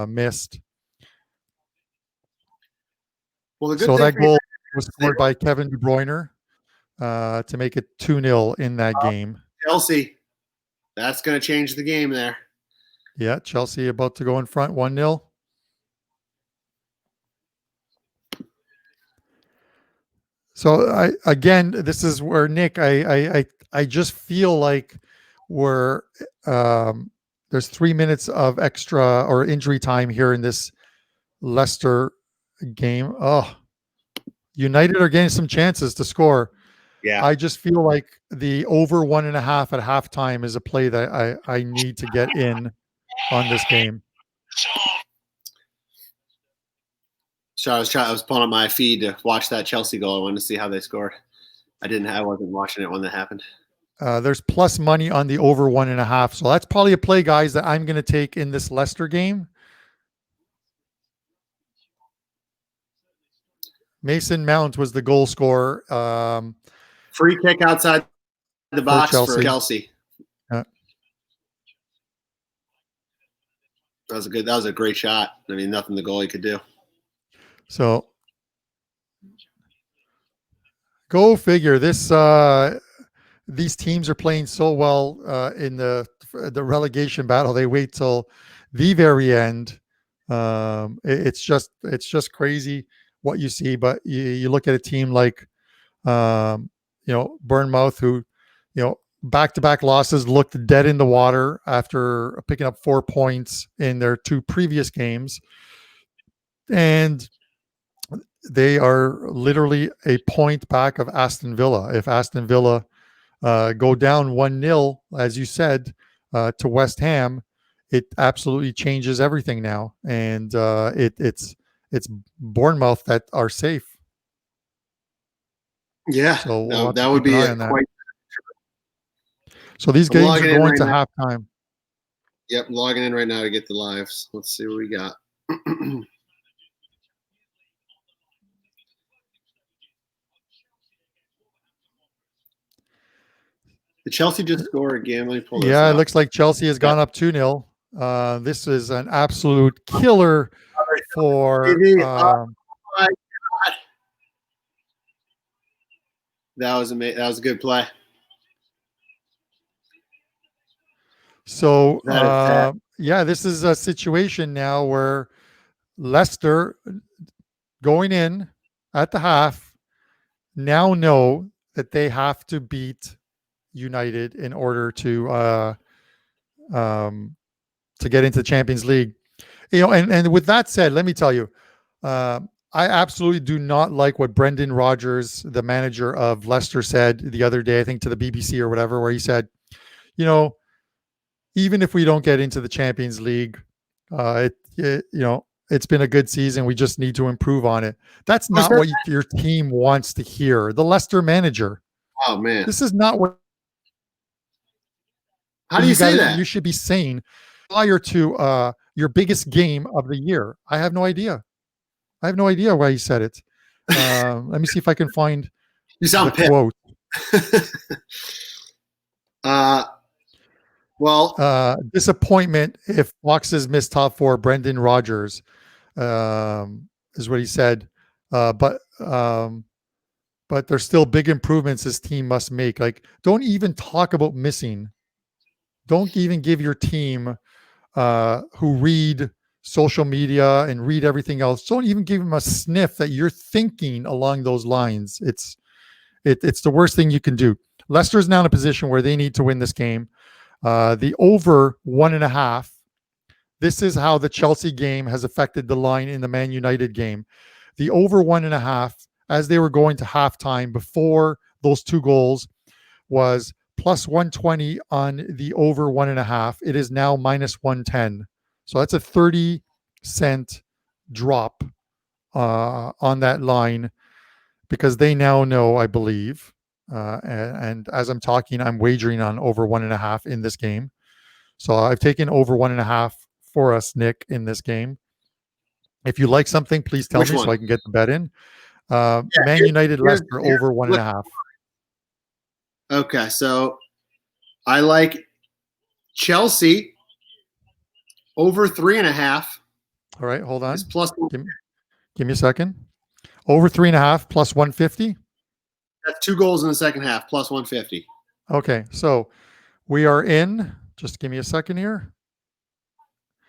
missed. Well, so that goal was scored by Kevin De Bruyne to make it 2-0 in that game. Chelsea, that's going to change the game there. Yeah, Chelsea about to go in front 1-0. So this is where Nick, I just feel like we're there's 3 minutes of extra or injury time here in this Leicester game. Oh, United are getting some chances to score. Yeah, I just feel like the over 1.5 at halftime is a play that I need to get in on this game. So I was pulling up my feed to watch that Chelsea goal. I wanted to see how they scored. I wasn't watching it when that happened. There's plus money on the over 1.5. So that's probably a play, guys, that I'm going to take in this Leicester game. Mason Mount was the goal scorer. Free kick outside the box for Chelsea. Yeah. That was a great shot. I mean, nothing the goalie could do. So go figure. These teams are playing so well in the relegation battle. They wait till the very end. It's just crazy what you see. But you look at a team like Bournemouth, who back-to-back losses, looked dead in the water after picking up 4 points in their 2 previous games, and they are literally a point back of Aston Villa. If Aston Villa go down 1-0, as you said, to West Ham, it absolutely changes everything now. And it's Bournemouth that are safe. Yeah, so that would be quite. So these games are going to halftime. Yep, logging in right now to get the lives. Let's see what we got. Did Chelsea just score again? Let me pull this up. It looks like Chelsea has gone up 2-0. This is an absolute killer for. Oh my God. That was amazing. That was a good play. So this is a situation now where Leicester, going in at the half, now know that they have to beat United in order to get into the Champions League. And with that said, let me tell you, I absolutely do not like what Brendan Rodgers, the manager of Leicester, said the other day, I think to the BBC or whatever, where he said, even if we don't get into the Champions League, it's been a good season. We just need to improve on it. That's not what your team wants to hear. The Leicester manager. Oh man, this is not what. How do you say that? You should be saying prior to your biggest game of the year. I have no idea. Why he said it. Let me see if I can find you sound the quote. Disappointment if Foxes miss top four. Brendan Rodgers is what he said. But there's still big improvements this team must make. Like, don't even talk about missing. Don't even give your team who read social media and read everything else. Don't even give them a sniff that you're thinking along those lines. It's the worst thing you can do. Leicester's now in a position where they need to win this game. The over 1.5. This is how the Chelsea game has affected the line in the Man United game. The over 1.5, as they were going to halftime before those 2 goals, was plus 120 on the over 1.5. It is now minus 110. So that's a 30-cent drop on that line, because they now know, I believe, and as I'm talking, I'm wagering on over 1.5 in this game. So I've taken over 1.5 for us, Nick, in this game. If you like something, please tell me so I can get the bet in. Man United Leicester over 1.5. Okay, so I like Chelsea over 3.5. All right, hold on. Plus, give me a second. Over 3.5 plus 150. That's 2 goals in the second half, plus 150. Okay, so we are in. Just give me a second here.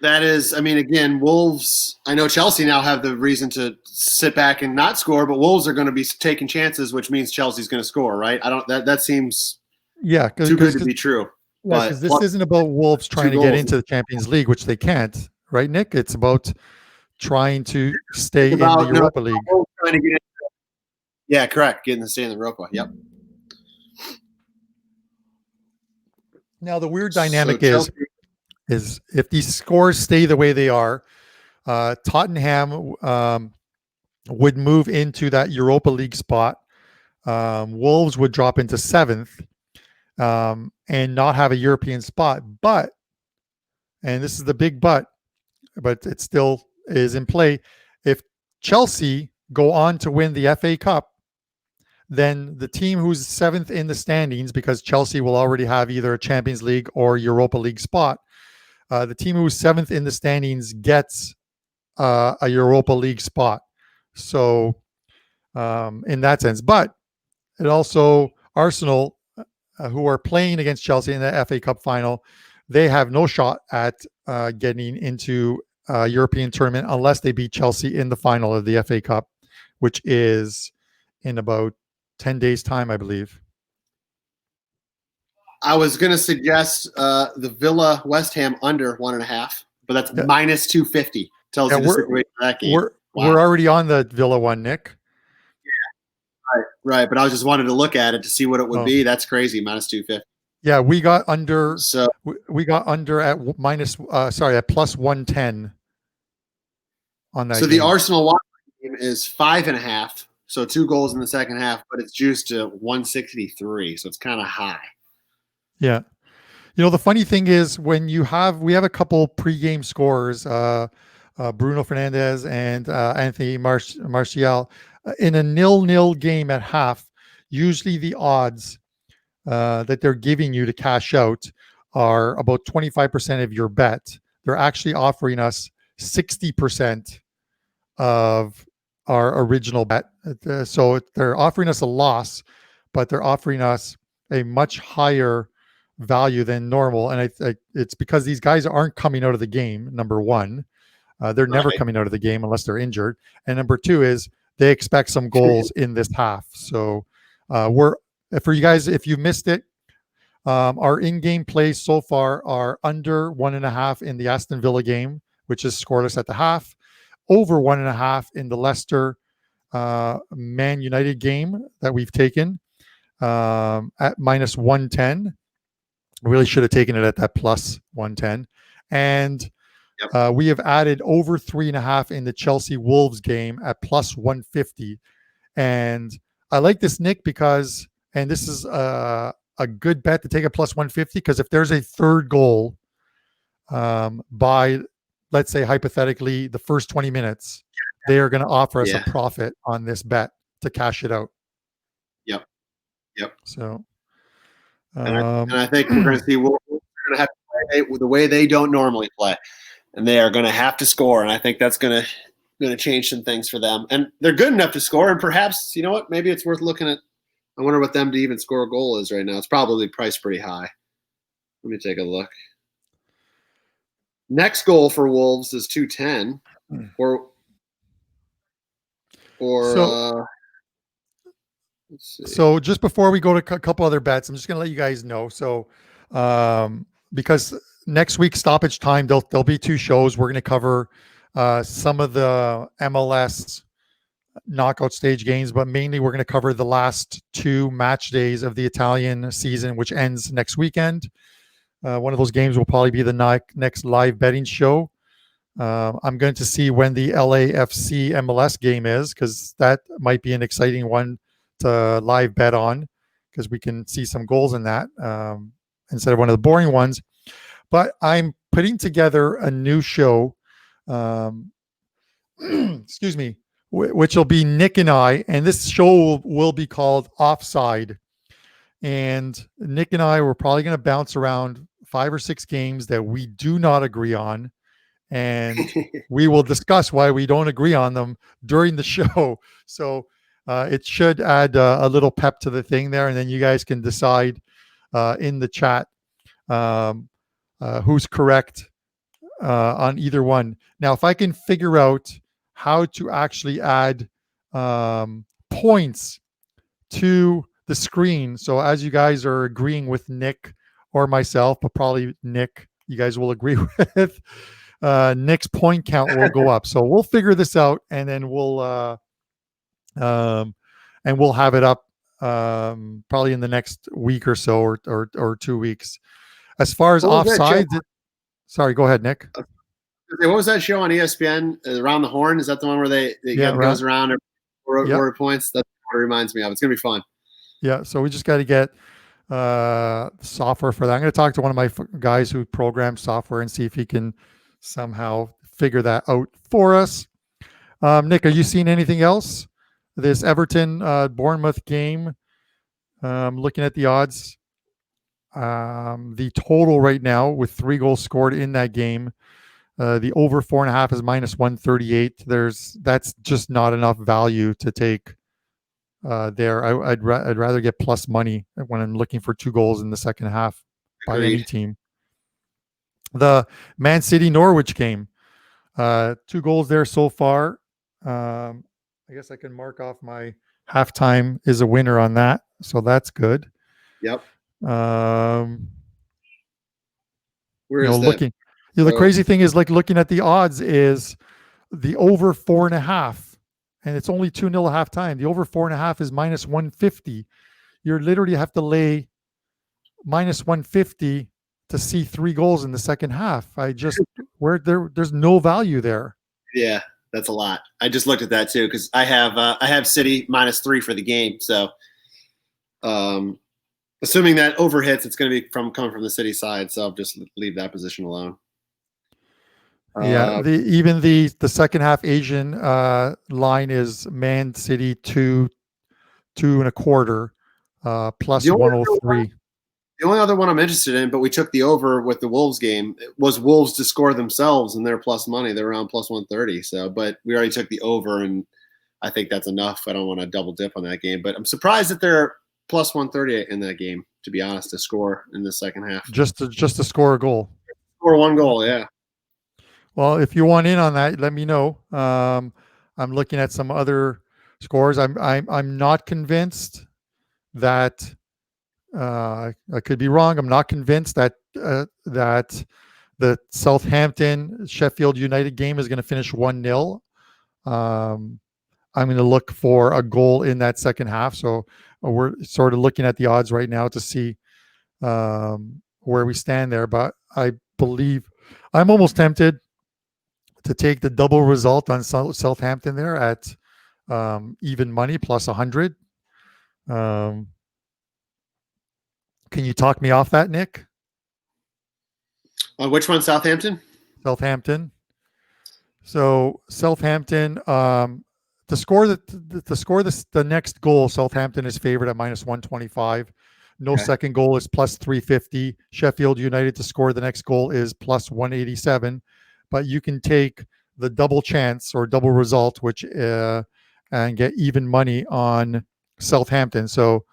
That is, I mean, again, Wolves. I know Chelsea now have the reason to sit back and not score, but Wolves are going to be taking chances, which means Chelsea's going to score, right? That seems too good to be true. Yeah, because this isn't about Wolves trying to get into the Champions League, which they can't, right, Nick? It's about trying to stay in the Europa League. Trying to get yeah, correct. Getting to stay in the Europa. Yep. Now the weird dynamic is if these scores stay the way they are, Tottenham would move into that Europa League spot. Wolves would drop into 7th and not have a European spot. But, and this is the big but it still is in play, if Chelsea go on to win the FA Cup, then the team who's 7th in the standings, because Chelsea will already have either a Champions League or Europa League spot, the team who's 7th in the standings gets a Europa League spot. So in that sense, but it also, Arsenal, who are playing against Chelsea in the FA Cup final, they have no shot at getting into a European tournament unless they beat Chelsea in the final of the FA Cup, which is in about 10 days' time, I believe. I was going to suggest the Villa West Ham under 1.5, but that's minus 250. Tells you the situation of that game. We're already on the Villa one, Nick. Yeah, right. But I just wanted to look at it to see what it would be. That's crazy, minus 250. Yeah, we got under. So we got under at at plus 110 on that. So game. The Arsenal game is 5.5. So 2 goals in the second half, but it's juiced to 163. So it's kind of high. Yeah. You know, the funny thing is when we have a couple pregame scorers, Bruno Fernandes and Anthony Martial, in a 0-0 game at half, usually the odds that they're giving you to cash out are about 25% of your bet. They're actually offering us 60% of our original bet. So they're offering us a loss, but they're offering us a much higher value than normal. And it's because these guys aren't coming out of the game, number one. They're never coming out of the game unless they're injured. And number two is they expect some goals in this half. So for you guys, if you missed it, our in-game plays so far are under 1.5 in the Aston Villa game, which is scoreless at the half. Over 1.5 in the Leicester Man United game that we've taken at minus 110. Really should have taken it at that plus 110. And we have added over 3.5 in the Chelsea Wolves game at plus 150. And I like this, Nick, because, and this is a good bet to take a plus 150, because if there's a third goal by, let's say, hypothetically, the first 20 minutes, they are going to offer us a profit on this bet to cash it out. Yep. So, and I think we're going to see we're going to have to play the way they don't normally play, and they are going to have to score. And I think that's going to change some things for them. And they're good enough to score. And perhaps, you know what? Maybe it's worth looking at. I wonder what them to even score a goal is right now. It's probably priced pretty high. Let me take a look. Next goal for Wolves is 210, So just before we go to a couple other bets, I'm just going to let you guys know. So because next week, Stoppage Time, there'll be 2 shows. We're going to cover some of the MLS knockout stage games, but mainly we're going to cover the last 2 match days of the Italian season, which ends next weekend. One of those games will probably be the next live betting show. I'm going to see when the LAFC MLS game is, because that might be an exciting one to live bet on, because we can see some goals in that instead of one of the boring ones. But I'm putting together a new show, excuse me, which will be Nick and I, and this show will be called Offside. And Nick and I, we're probably going to bounce around 5 or 6 games that we do not agree on, and we will discuss why we don't agree on them during the show. So it should add a little pep to the thing there, and then you guys can decide in the chat who's correct on either one. Now, if I can figure out how to actually add points to the screen, so as you guys are agreeing with Nick or myself, but probably Nick, you guys will agree with, Nick's point count will go up. So we'll figure this out, and then we'll have it up probably in the next week or so, or 2 weeks. As far as offsides, sorry, go ahead, Nick. What was that show on ESPN? Around the Horn? Is that the one where they goes around or points? That's what it reminds me of. It's gonna be fun. Yeah, so we just got to get software for that. I'm going to talk to one of my guys who programs software and see if he can somehow figure that out for us. Nick, are you seeing anything else? This Everton Bournemouth game, looking at the odds, the total right now with 3 goals scored in that game, the over 4.5 is minus 138. That's just not enough value to take there. I'd rather get plus money when I'm looking for 2 goals in the second half by any team. The Man City Norwich game, 2 goals there so far. I guess I can mark off my halftime is a winner on that, so that's good. Yep. The crazy thing is, like, looking at the odds is the over 4.5. And it's only 2-0 at halftime. The over 4.5 is minus 150. You literally have to lay minus 150 to see 3 goals in the second half. There's no value there. Yeah, that's a lot. I just looked at that too, because I have City minus 3 for the game. So, assuming that over hits, it's going to be coming from the City side. So I'll just leave that position alone. Yeah, even the second half Asian line is Man City 2.25 plus 103. The only other one I'm interested in, but we took the over with the Wolves game, was Wolves to score themselves, and they're plus money. They're around plus 130. So, but we already took the over, and I think that's enough. I don't want to double dip on that game, but I'm surprised that they're plus 130 in that game, to be honest, to score in the second half. Just to score a goal. Score 1 goal, yeah. Well, if you want in on that, let me know. I'm looking at some other scores. I'm not convinced that I could be wrong. I'm not convinced that the Southampton Sheffield United game is going to finish 1-0. I'm going to look for a goal in that second half. So we're sort of looking at the odds right now to see where we stand there. But I believe I'm almost tempted to take the double result on Southampton there at even money plus 100. Can you talk me off that, Nick? Which one, Southampton? Southampton. So Southampton, to score the next goal, Southampton is favored at minus 125. No Okay. second goal is plus 350. Sheffield United to score the next goal is plus 187. But you can take the double chance or double result, which and get even money on Southampton. So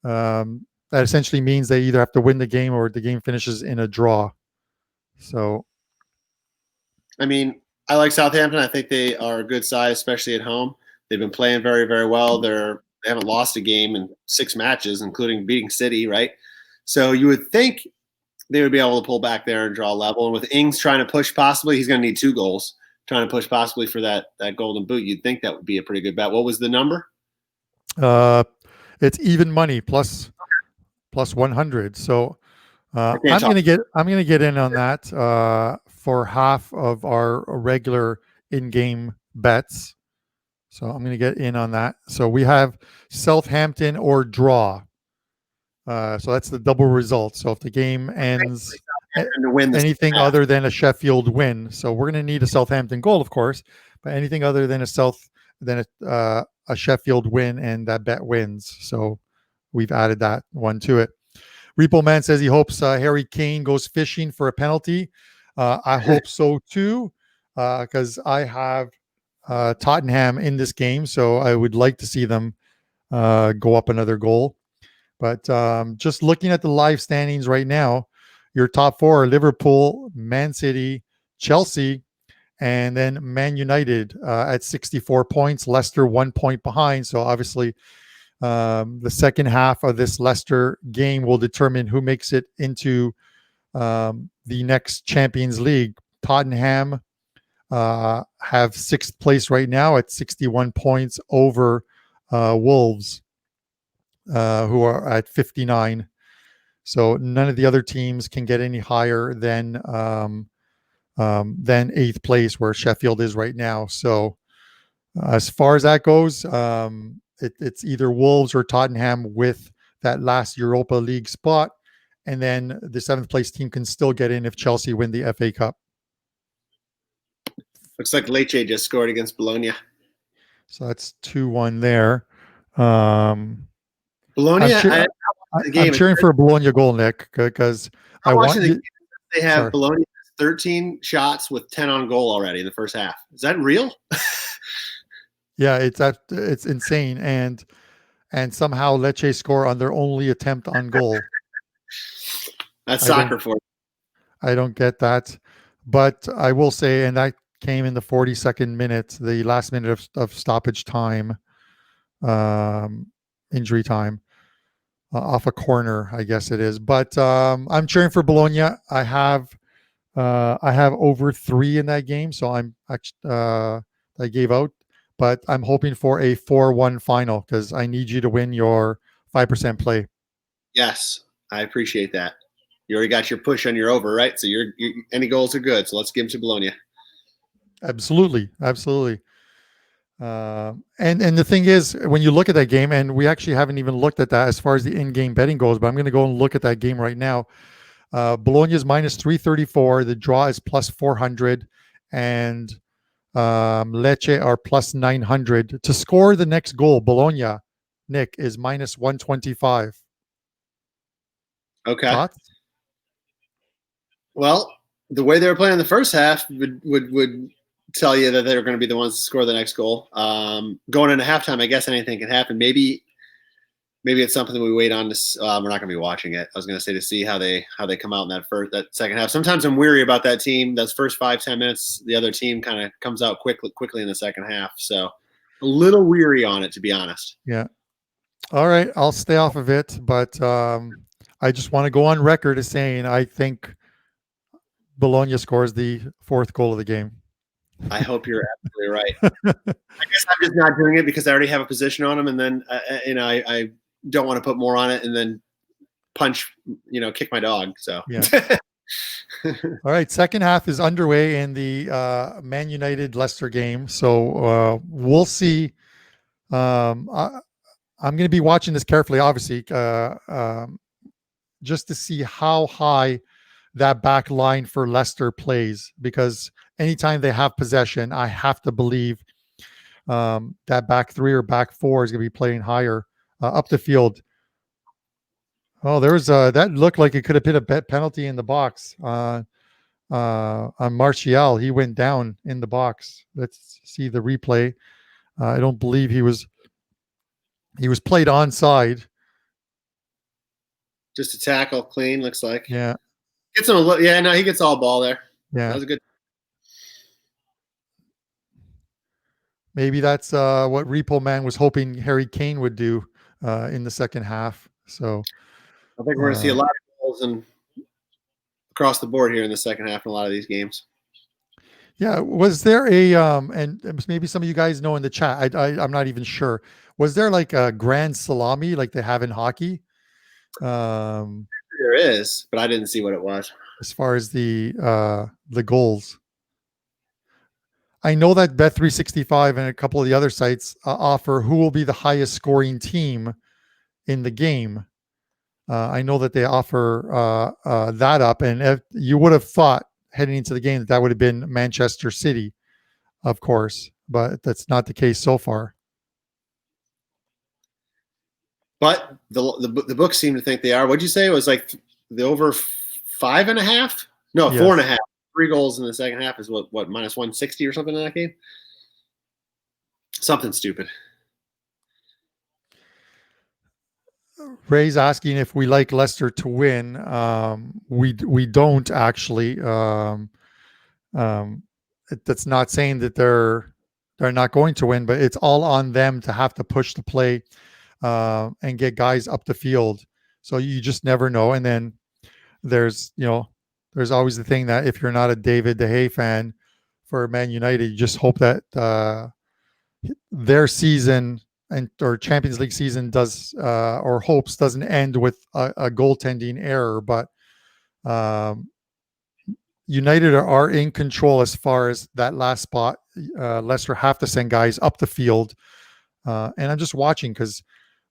that essentially means they either have to win the game or the game finishes in a draw. So, I mean, I like Southampton. I think they are a good side, especially at home. They've been playing very, very well. They haven't lost a game in 6 matches, including beating City, right? So you would think they would be able to pull back there and draw level. And with Ings trying to push possibly, he's going to need 2 goals, trying to push possibly for that golden boot. You'd think that would be a pretty good bet. What was the number? it's even money plus 100. So I'm going to get in on that for half of our regular in-game bets. So I'm going to get in on that. So we have Southampton or draw. So that's the double result. So if the game ends anything other than a Sheffield win, so we're going to need a Southampton goal, of course, but anything other than a Sheffield win, and that bet wins. So we've added that one to it. Repo Man says he hopes Harry Kane goes fishing for a penalty. I hope so too, because I have Tottenham in this game, so I would like to see them go up another goal. But just looking at the live standings right now, your top 4 are Liverpool, Man City, Chelsea, and then Man United at 64 points. Leicester 1 point behind. So obviously the second half of this Leicester game will determine who makes it into the next Champions League. Tottenham have 6th place right now at 61 points over Wolves, who are at 59. So none of the other teams can get any higher than 8th place, where Sheffield is right now. So as far as that goes, it's either Wolves or Tottenham with that last Europa League spot, and then the 7th place team can still get in if Chelsea win the FA Cup. Looks like Lecce just scored against Bologna. So that's 2-1 there. Bologna, I'm cheering for a Bologna goal, Nick, because I want you. They have Bologna 13 shots with 10 on goal already in the first half. Is that real? Yeah, it's insane, and somehow Lecce score on their only attempt on goal. That's soccer for you. I don't get that, but I will say, and that came in the 42nd minute, the last minute of stoppage time, injury time, off a corner, I guess it is. But I'm cheering for Bologna. I have over 3 in that game, so I gave out, but I'm hoping for a 4-1 final because I need you to win your 5% play. Yes, I appreciate that. You already got your push on your over, right? So any goals are good. So let's give them to Bologna. Absolutely. And the thing is, when you look at that game, and we actually haven't even looked at that as far as the in-game betting goes, but I'm going to go and look at that game right now. Bologna is minus 334. The draw is plus 400, and Lecce are plus 900. To score the next goal, Bologna, Nick, is minus 125. Okay. Thoughts? Well, the way they were playing in the first half would tell you that they're going to be the ones to score the next goal. Going into halftime, I guess anything can happen. Maybe it's something that we wait on. We're not going to be watching it. I was going to say, to see how they come out in that second half. Sometimes I'm weary about that team. Those first 5-10 minutes, the other team kind of comes out quickly in the second half. So a little weary on it, to be honest. Yeah. All right, I'll stay off of it, but I just want to go on record as saying I think Bologna scores the 4th goal of the game. I hope you're absolutely right. I guess I'm just not doing it because I already have a position on him, and then I don't want to put more on it and then punch, kick my dog. So yeah. All right, second half is underway in the Man United Leicester game. So we'll see. I'm going to be watching this carefully, obviously, just to see how high that back line for Leicester plays, because anytime they have possession, I have to believe that back 3 or back 4 is going to be playing higher up the field. Oh, there's that looked like it could have hit a penalty in the box on Martial. He went down in the box. Let's see the replay. I don't believe he was played onside. Just a tackle, clean, looks like. Yeah. Gets him a look. Yeah, no, he gets all ball there. Yeah. That was a good. Maybe that's what Repo Man was hoping Harry Kane would do in the second half. So I think we're going to see a lot of goals and across the board here in the second half in a lot of these games. Yeah, was there a and maybe some of you guys know in the chat, I'm not even sure. Was there like a grand salami like they have in hockey? There is, but I didn't see what it was. As far as the goals. I know that Bet365 and a couple of the other sites offer who will be the highest scoring team in the game. I know that they offer that up, and if you would have thought heading into the game that would have been Manchester City, of course, but that's not the case so far. But the books seem to think they are. What'd you say? It was like the over 5.5? No, yes. 4.5. 3 goals in the second half is what minus 160 or something in that game? Something stupid. Ray's asking if we like Leicester to win. We don't actually. That's not saying that they're not going to win, but it's all on them to have to push the play and get guys up the field. So you just never know. And then there's always the thing that if you're not a David De Gea fan for Man United, you just hope that their season or Champions League season doesn't end with a goaltending error. But United are in control as far as that last spot. Leicester have to send guys up the field, and I'm just watching because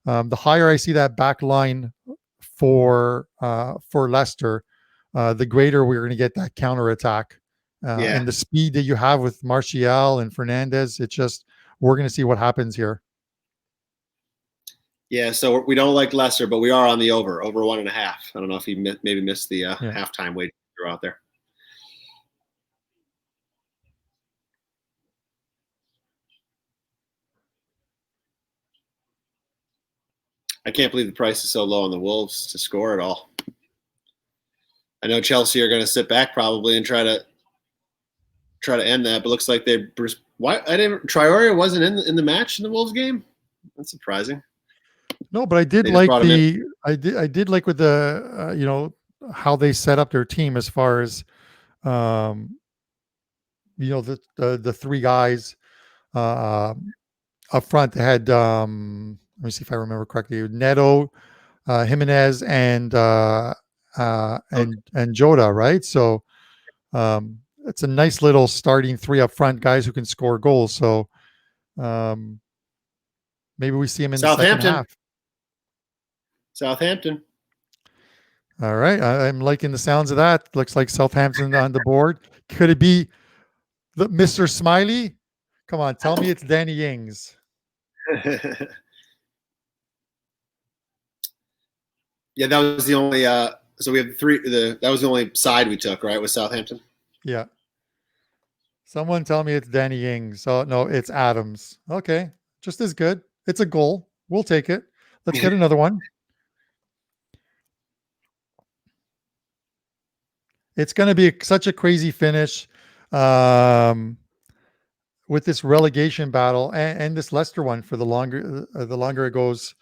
the higher I see that back line for Leicester, the greater we're going to get that counterattack. And the speed that you have with Martial and Fernandez, we're going to see what happens here. Yeah, so we don't like Leicester, but we are on the over 1.5. I don't know if you maybe missed the halftime wager out there. I can't believe the price is so low on the Wolves to score at all. I know Chelsea are going to sit back probably and try to end that, but looks like Traore wasn't in the match in the Wolves game. That's surprising. No, but I did like I did like with the how they set up their team as far as the 3 guys up front. They had let me see if I remember correctly, Neto, Jimenez, and Jota, right? So it's a nice little starting 3 up front, guys who can score goals. So maybe we see him in the second half. Southampton. All right. I'm liking the sounds of that. Looks like Southampton on the board. Could it be Mr. Smiley? Come on, tell me it's Danny Ings. Yeah, that was the only so we have 3 that was the only side we took, right? Was Southampton? Yeah. Someone tell me it's Danny Ings. Oh no, it's Adams. Okay. Just as good. It's a goal. We'll take it. Let's get another one. It's going to be such a crazy finish with this relegation battle and this Leicester one for the longer it goes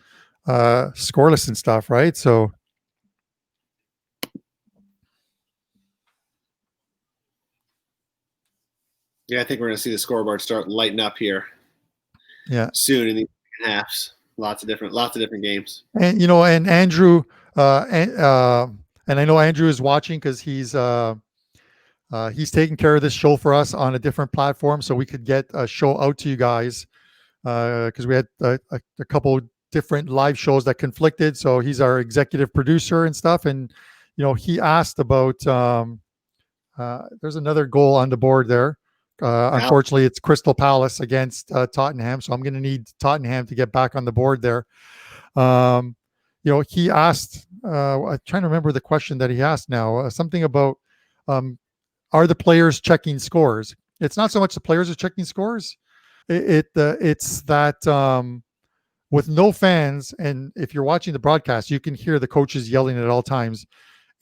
scoreless and stuff, right? So Yeah, I think we're going to see the scoreboard start lighting up here. Yeah, soon in the second halves. Lots of different games. and and Andrew, and I know Andrew is watching because he's taking care of this show for us on a different platform, so we could get a show out to you guys because we had a couple different live shows that conflicted. So he's our executive producer and stuff, and he asked about. There's another goal on the board there. Unfortunately, it's Crystal Palace against Tottenham, so I'm going to need Tottenham to get back on the board there. He asked. I'm trying to remember the question that he asked now. Something about are the players checking scores? It's not so much the players are checking scores. It's that with no fans, and if you're watching the broadcast, you can hear the coaches yelling at all times.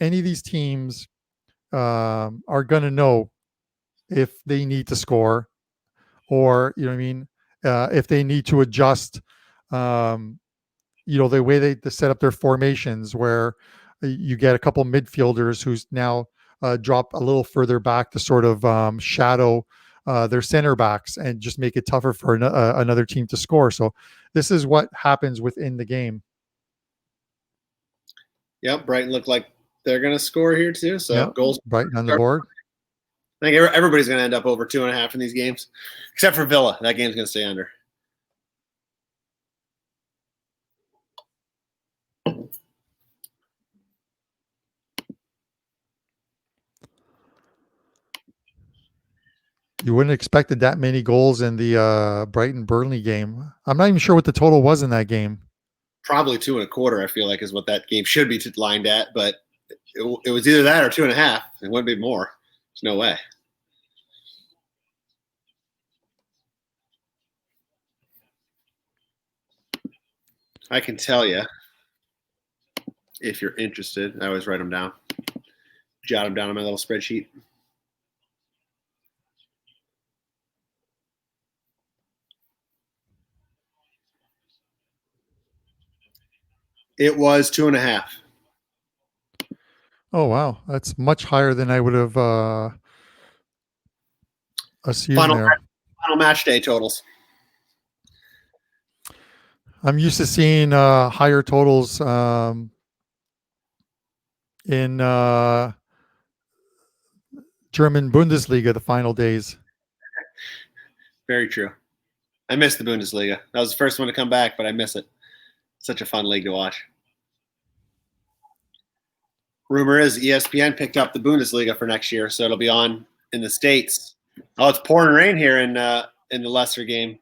Any of these teams are going to know if they need to score, or if they need to adjust the way they set up their formations, where you get a couple midfielders who's now drop a little further back to sort of shadow their center backs and just make it tougher for another team to score. So this is what happens within the game. Yep, Brighton look like they're going to score here too. So goals Brighton on the board. I think everybody's going to end up over 2.5 in these games, except for Villa. That game's going to stay under. You wouldn't have expected that many goals in the Brighton-Burnley game. I'm not even sure what the total was in that game. Probably 2.25, I feel like, is what that game should be lined at. But it was either that or 2.5. It wouldn't be more. There's no way. I can tell you, if you're interested. I always write them down. Jot them down on my little spreadsheet. It was 2.5. Oh, wow. That's much higher than I would have assumed there. Final match day totals. I'm used to seeing higher totals in German Bundesliga the final days. Very true. I miss the Bundesliga. That was the first one to come back, but I miss it. Such a fun league to watch. Rumor is ESPN picked up the Bundesliga for next year, so it'll be on in the States. Oh, it's pouring rain here in the Leicester game.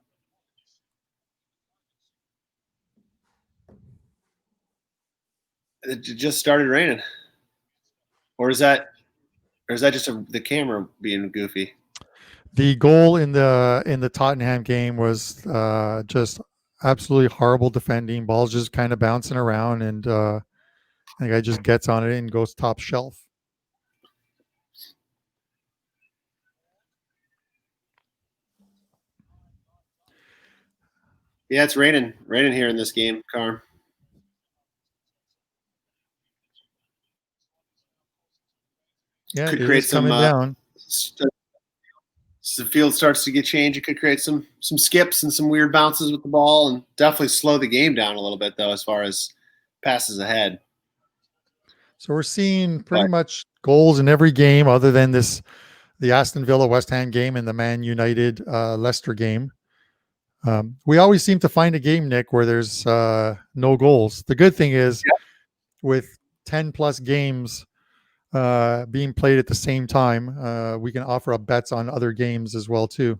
It just started raining. Or is that just the camera being goofy? The goal in the Tottenham game was just absolutely horrible defending. Balls just kind of bouncing around, and the guy just gets on it and goes top shelf. Yeah, it's raining here in this game, Carm. Yeah, it is coming down. The field starts to get changed. It could create some skips and some weird bounces with the ball, and definitely slow the game down a little bit, though, as far as passes ahead. So we're seeing pretty much goals in every game other than the Aston Villa West Ham game and the Man United Leicester game. We always seem to find a game, Nick, where there's no goals. The good thing is with 10 plus games being played at the same time, we can offer up bets on other games as well too.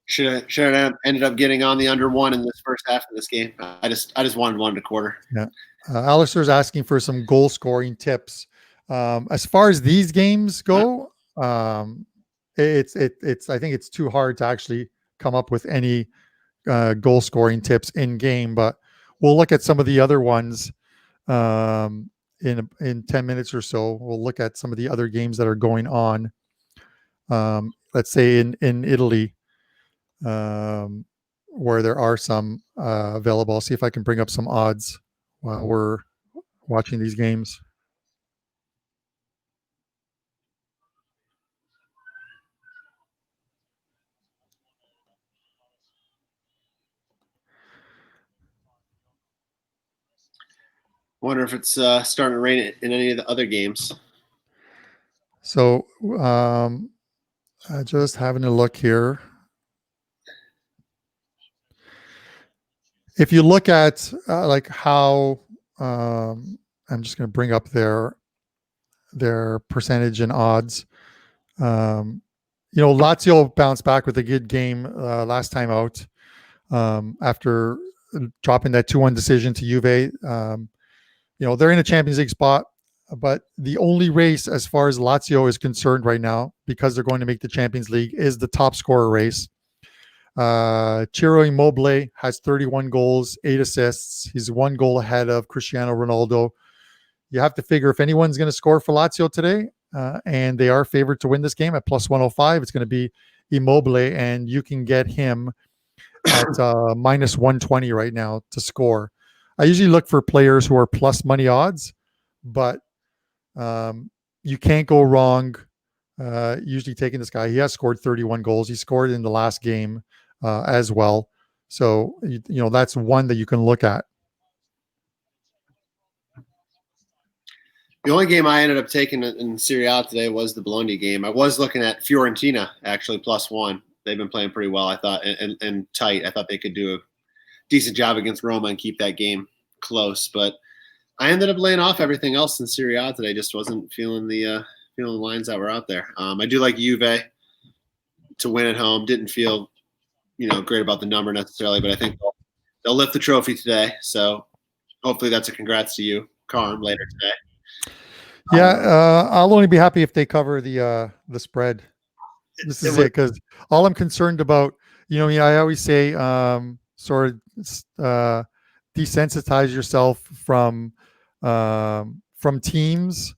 Should have ended up getting on the under one in this first half of this game. I just wanted 1.25. Yeah, Alistair's asking for some goal scoring tips. As far as these games go, it's I think it's too hard to actually come up with any goal scoring tips in game, but we'll look at some of the other ones in 10 minutes or so. We'll look at some of the other games that are going on. Let's say in Italy, where there are some available. I'll see if I can bring up some odds while we're watching these games. Wonder if it's starting to rain in any of the other games. So just having a look here. If you look at like how I'm just going to bring up their percentage and odds. Lazio bounced back with a good game last time out after dropping that 2-1 decision to Juve. They're in a Champions League spot, but the only race as far as Lazio is concerned right now, because they're going to make the Champions League, is the top scorer race. Ciro Immobile has 31 goals, 8 assists. He's 1 goal ahead of Cristiano Ronaldo. You have to figure if anyone's going to score for Lazio today, and they are favored to win this game at plus 105, it's going to be Immobile, and you can get him at minus 120 right now to score. I usually look for players who are plus money odds, but you can't go wrong usually taking this guy. He has scored 31 goals. He scored in the last game as well. So, that's one that you can look at. The only game I ended up taking in Serie A today was the Bologna game. I was looking at Fiorentina, actually, +1. They've been playing pretty well, I thought, and tight. I thought they could do a decent job against Roma and keep that game close. But I ended up laying off everything else in Serie A today. Just wasn't feeling the lines that were out there. I do like Juve to win at home. Didn't feel, great about the number necessarily, but I think they'll lift the trophy today. So hopefully that's a congrats to you, Carm, later today. Yeah, I'll only be happy if they cover the spread. This is it, because all I'm concerned about, I always say, sort of desensitize yourself from teams.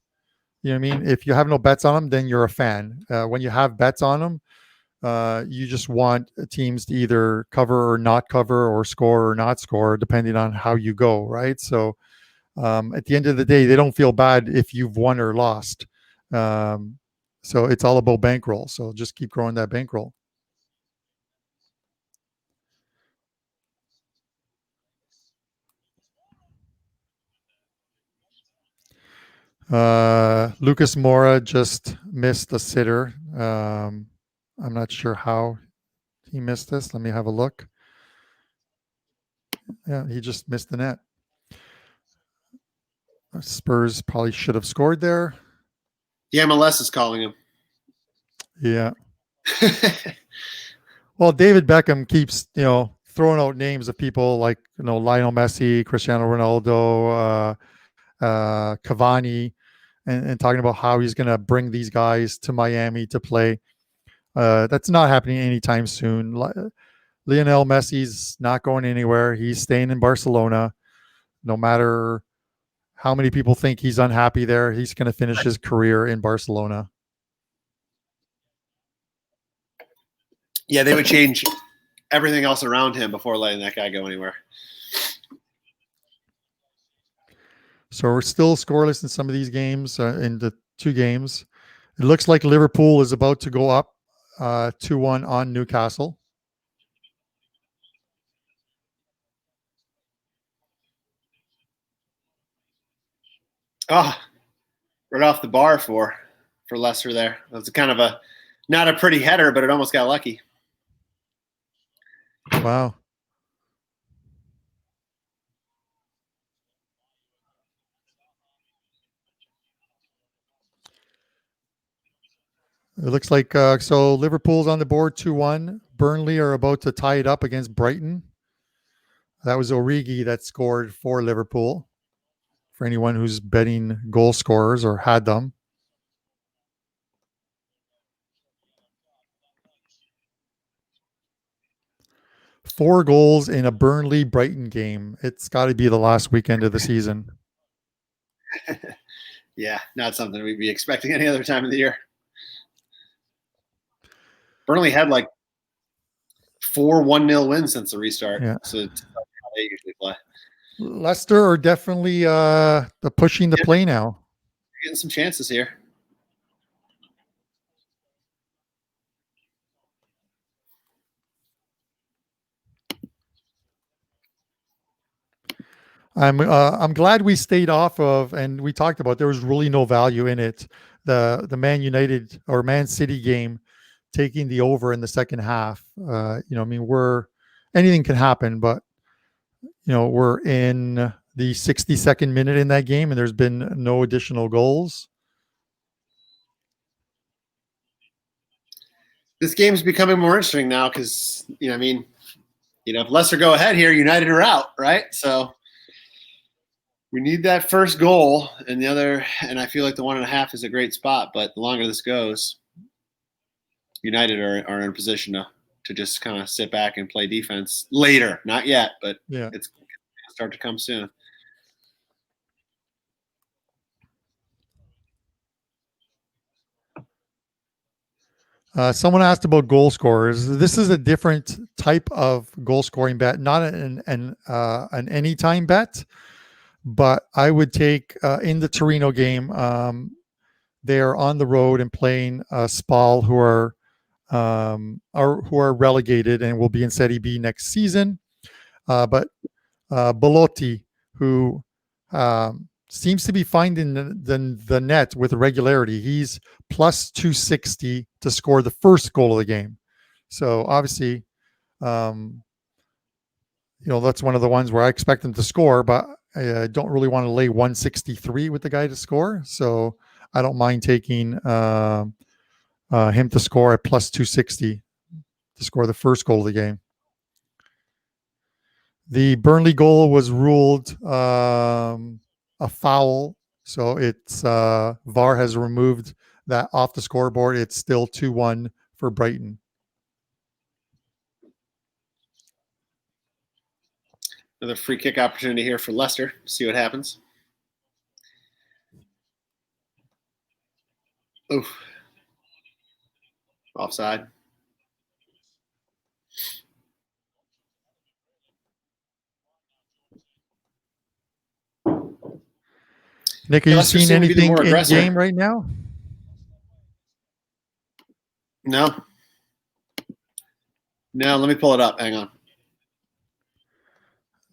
You know what I mean? If you have no bets on them, then you're a fan. When you have bets on them, you just want teams to either cover or not cover, or score or not score, depending on how you go, right? So at the end of the day, they don't feel bad if you've won or lost. So it's all about bankroll. So just keep growing that bankroll. Lucas Moura just missed a sitter. I'm not sure how he missed this. Let me have a look. Yeah, he just missed the net. Spurs probably should have scored there. Yeah, MLS is calling him. Yeah. Well, David Beckham keeps, throwing out names of people like, Lionel Messi, Cristiano Ronaldo, Cavani, and talking about how he's going to bring these guys to Miami to play. That's not happening anytime soon. Lionel Messi's not going anywhere. He's staying in Barcelona. No matter how many people think he's unhappy there, he's going to finish his career in Barcelona. Yeah, they would change everything else around him before letting that guy go anywhere. So we're still scoreless in some of these games, in the 2 games. It looks like Liverpool is about to go up 2-1 on Newcastle. Oh, right off the bar for Leicester there. It was kind of not a pretty header, but it almost got lucky. Wow. It looks like so Liverpool's on the board 2-1. Burnley are about to tie it up against Brighton. That was Origi that scored for Liverpool, for anyone who's betting goal scorers or had them. Four goals in a Burnley-Brighton game. It's got to be the last weekend of the season. Yeah, not something we'd be expecting any other time of the year. Burnley had like 4 1-0 wins since the restart. Yeah. So it's how they usually play. Leicester are definitely pushing the play now. Getting some chances here. I'm glad we stayed off of, and we talked about there was really no value in it. The Man United or Man City game, taking the over in the second half. I mean, anything can happen, but we're in the 62nd minute in that game, and there's been no additional goals. This game's becoming more interesting now because if Leicester go ahead here, United are out, right? So we need that first goal, and I feel like the 1.5 is a great spot. But the longer this goes, United are in a position to just kind of sit back and play defense later. Not yet, but Yeah. it's going to start to come soon. Someone asked about goal scorers. This is a different type of goal scoring bet, not an anytime bet, but I would take in the Torino game. They're on the road and playing Spal, who are relegated and will be in Serie B next season. But Belotti, who seems to be finding the net with regularity. He's plus 260 to score the first goal of the game. So obviously, that's one of the ones where I expect him to score, but I don't really want to lay 163 with the guy to score. So I don't mind taking him to score at plus 260 to score the first goal of the game. The Burnley goal was ruled a foul, so it's VAR has removed that off the scoreboard. It's still 2-1 for Brighton. Another free kick opportunity here for Leicester. See what happens. Oof. Offside. Nick, are you seeing anything in game right now? No. Let me pull it up. Hang on.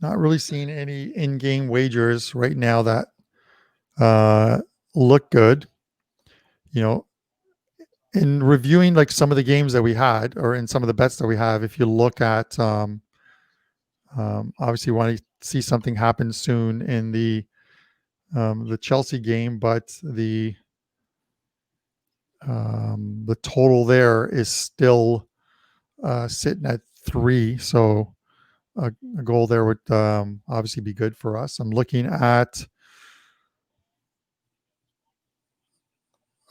Not really seeing any in-game wagers right now that look good. In reviewing like some of the games that we had, or in some of the bets that we have, if you look at obviously want to see something happen soon in the Chelsea game, but the total there is still sitting at 3. So a goal there would obviously be good for us. I'm looking at,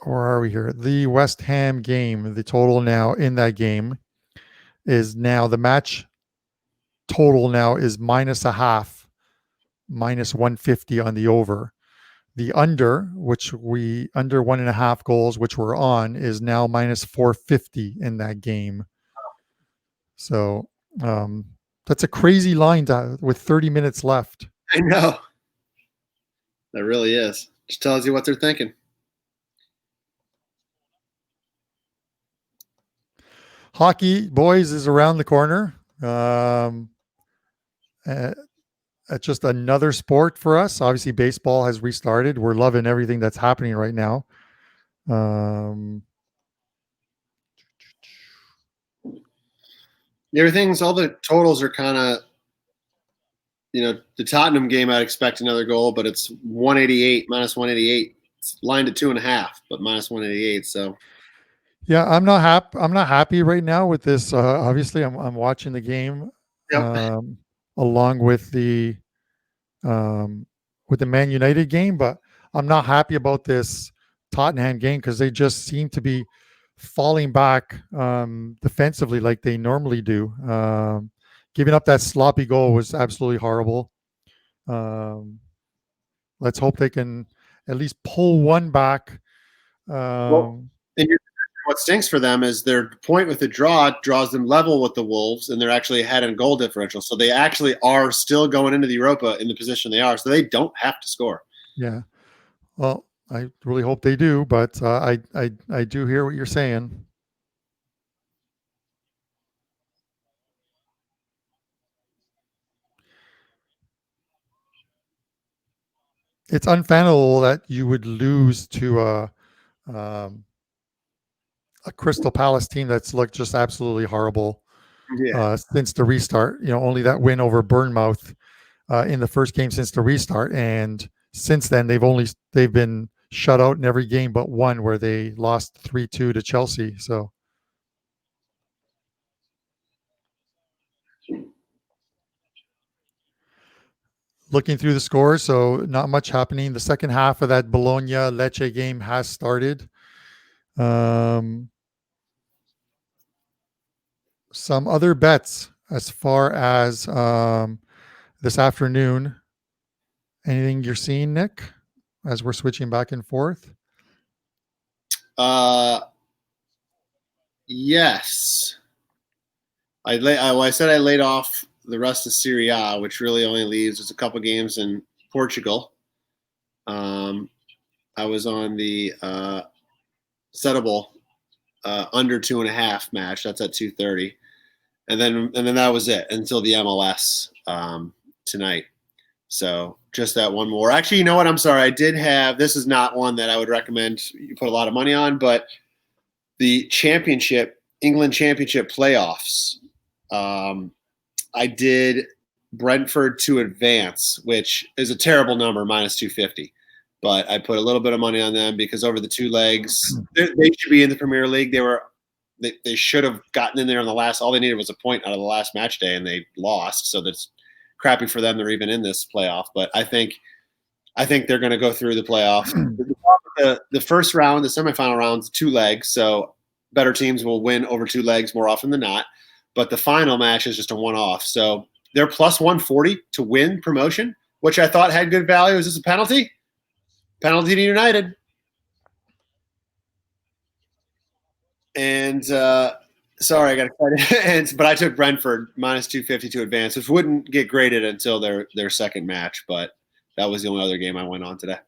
where are we here? The West Ham game. The total now in that game is now the match total now is -0.5, minus 150 on the over. The under 1.5 goals, which we're on, is now minus 450 in that game. So that's a crazy line with 30 minutes left. I know. That really is. Just tells you what they're thinking. Hockey, boys, is around the corner. It's just another sport for us. Obviously, baseball has restarted. We're loving everything that's happening right now. All the totals are kind of, the Tottenham game, I'd expect another goal, but it's 188, minus 188. It's lined at 2.5, but minus 188. So, yeah, I'm not happy right now with this. Obviously, I'm watching the game along with the Man United game, but I'm not happy about this Tottenham game because they just seem to be falling back defensively like they normally do. Giving up that sloppy goal was absolutely horrible. Let's hope they can at least pull one back. and what stinks for them is their point with the draw draws them level with the Wolves, and they're actually ahead in goal differential. So they actually are still going into the Europa in the position they are, so they don't have to score. Yeah. Well, I really hope they do, but I do hear what you're saying. it's unfathomable that you would lose to a Crystal Palace team that's looked just absolutely horrible since the restart. Only that win over Bournemouth in the first game since the restart, and since then they've been shut out in every game but one, where they lost 3-2 to Chelsea. So looking through the scores, so not much happening. The second half of that Bologna-Lecce game has started. Some other bets as far as this afternoon. Anything you're seeing, Nick, as we're switching back and forth? Yes. I said I laid off the rest of Serie A, which really only leaves just a couple games in Portugal. I was on the settable under 2.5 match. That's at 2:30, and then that was it until the MLS tonight. So just that one more. Actually, you know what? I'm sorry. I did have. This is not one that I would recommend you put a lot of money on, but the England Championship playoffs. I did Brentford to advance, which is a terrible number, -250. But I put a little bit of money on them because over the two legs, they should be in the Premier League. They should have gotten in there on the last. All they needed was a point out of the last match day, and they lost. So that's crappy for them. They're even in this playoff. But I think they're going to go through the playoff. The first round, the semifinal round's 2 legs, so better teams will win over 2 legs more often than not. But the final match is just a one-off. So they're +140 to win promotion, which I thought had good value. Is this a penalty? Penalty to United. And sorry, I got excited. But I took Brentford -250 to advance, which wouldn't get graded until their second match. But that was the only other game I went on today.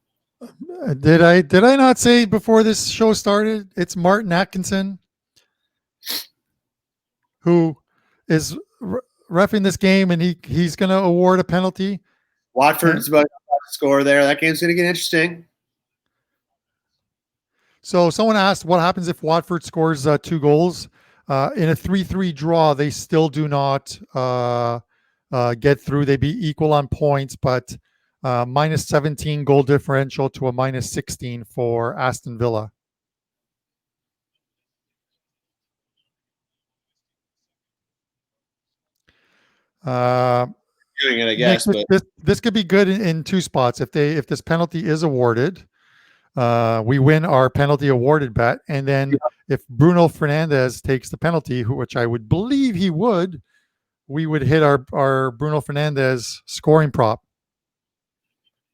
Did I not say before this show started? It's Martin Atkinson who is reffing this game, and he's going to award a penalty. Watford's about to score there. That game's going to get interesting. So someone asked, what happens if Watford scores 2 goals? In a 3-3 draw, they still do not get through. They'd be equal on points, but -17 goal differential to a -16 for Aston Villa. Doing it, I guess. This could be good in 2 spots. If this penalty is awarded, we win our penalty awarded bet, and then if Bruno Fernandes takes the penalty, which I would believe he would, we would hit our Bruno Fernandes scoring prop.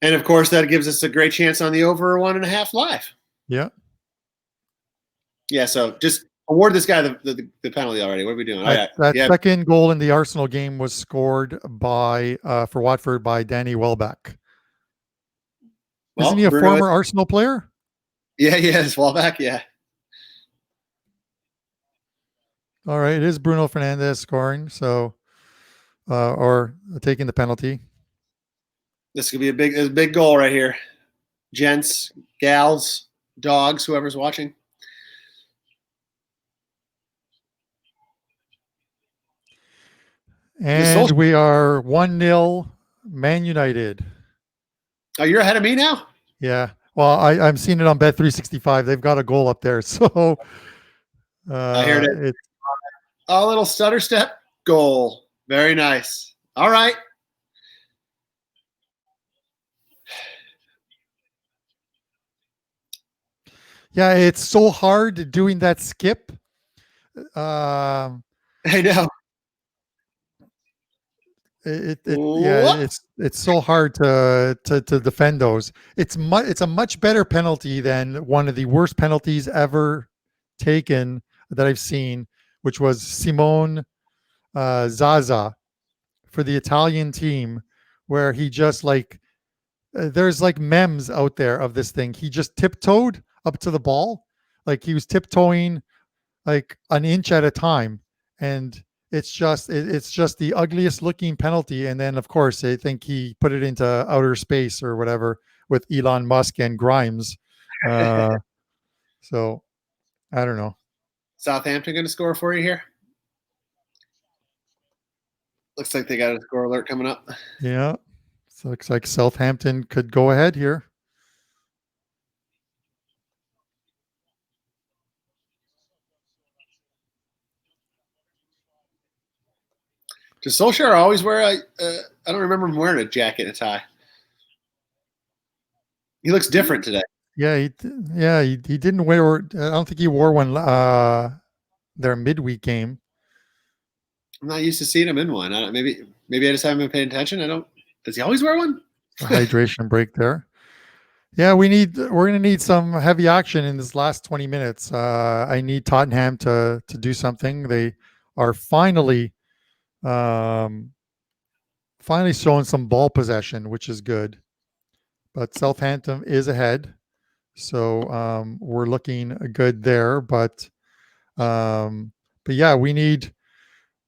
And of course, that gives us a great chance on the over 1.5 live. Yeah. Yeah. So just award this guy the penalty already. What are we doing? That second goal in the Arsenal game was scored for Watford by Danny Welbeck. Isn't he a former Arsenal player? Yeah, he is. Welbeck, yeah. All right, it is Bruno Fernandes scoring, so or taking the penalty. This could be a big goal right here. Gents, gals, dogs, whoever's watching. And we are 1-0 Man United. Oh, you're ahead of me now? Yeah. Well, I'm seeing it on Bet365. They've got a goal up there. So I heard it. A little stutter step goal. Very nice. All right. Yeah, it's so hard doing that skip. I know. It's so hard to defend those. It's a much better penalty than one of the worst penalties ever taken that I've seen, which was Simone Zaza for the Italian team, where he just there's memes out there of this thing. He just tiptoed up to the ball, like he was tiptoeing like an inch at a time, and it's just the ugliest looking penalty. And then of course I think he put it into outer space or whatever, with Elon Musk and Grimes. So I don't know. Southampton going to score for you here? Looks like they got a score alert coming up. Yeah. So looks like Southampton could go ahead here. Does Solskjaer always wear I don't remember him wearing a jacket and a tie. He looks different today. Yeah, he didn't wear. I don't think he wore one their midweek game. I'm not used to seeing him in one. Maybe I just haven't been paying attention. I don't. Does he always wear one? A hydration break there. Yeah, we're gonna need some heavy action in this last 20 minutes. I need Tottenham to do something. They are finally showing some ball possession, which is good. But Southampton is ahead, so we're looking good there. But yeah, we need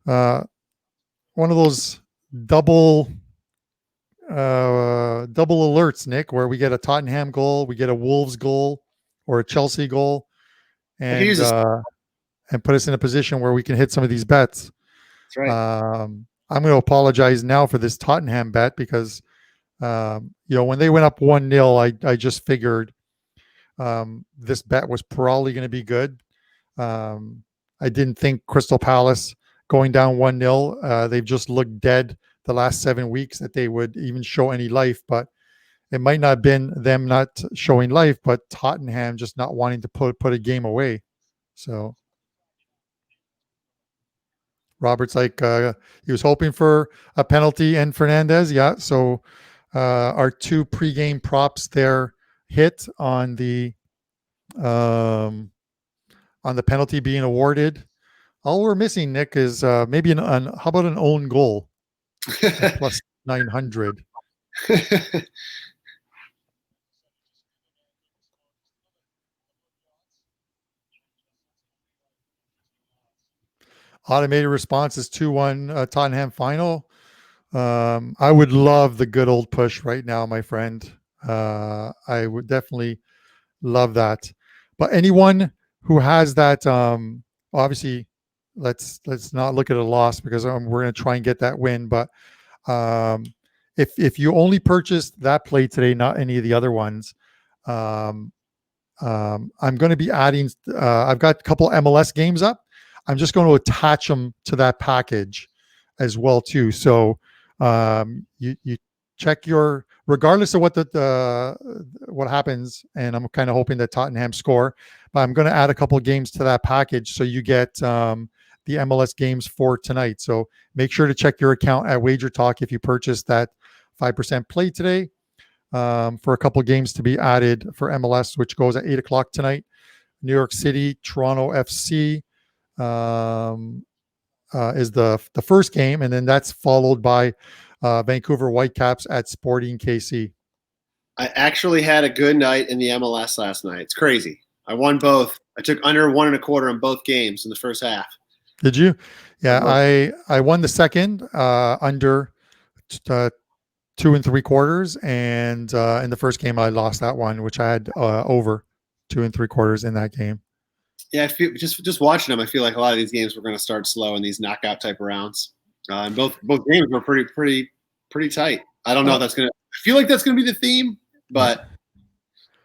one of those double alerts, Nick, where we get a Tottenham goal, we get a Wolves goal, or a Chelsea goal, and put us in a position where we can hit some of these bets. That's right. I'm going to apologize now for this Tottenham bet because when they went up 1-0, I just figured this bet was probably going to be good. I didn't think Crystal Palace going down 1-0, they've just looked dead the last 7 weeks, that they would even show any life. But it might not have been them not showing life, but Tottenham just not wanting to put a game away. So Robert's like, he was hoping for a penalty and Fernandez. Yeah. So our 2 pregame props there hit on the penalty being awarded. All we're missing, Nick, is maybe how about an own goal plus 900. Automated response is 2-1 Tottenham final. I would love the good old push right now, my friend. I would definitely love that. But anyone who has that, obviously, let's not look at a loss because we're going to try and get that win. But if you only purchased that play today, not any of the other ones, I'm going to be adding. I've got a couple MLS games up. I'm just going to attach them to that package as well too. So you check your, regardless of what what happens, and I'm kind of hoping that Tottenham score, but I'm going to add a couple of games to that package so you get the MLS games for tonight. So make sure to check your account at WagerTalk if you purchased that 5% play today for a couple of games to be added for MLS, which goes at 8:00 tonight. New York City, Toronto FC is the first game, and then that's followed by Vancouver Whitecaps at Sporting KC. I actually had a good night in the MLS last night. It's crazy. I won both. I took under 1.25 on both games in the first half. Did you? Yeah, I won the second under 2 3/4, and in the first game I lost that one, which I had over 2 3/4 in that game. Yeah, I feel just watching them, I feel like a lot of these games were going to start slow in these knockout type of rounds. And both games were pretty tight. I don't know if that's going to. I feel like that's going to be the theme, but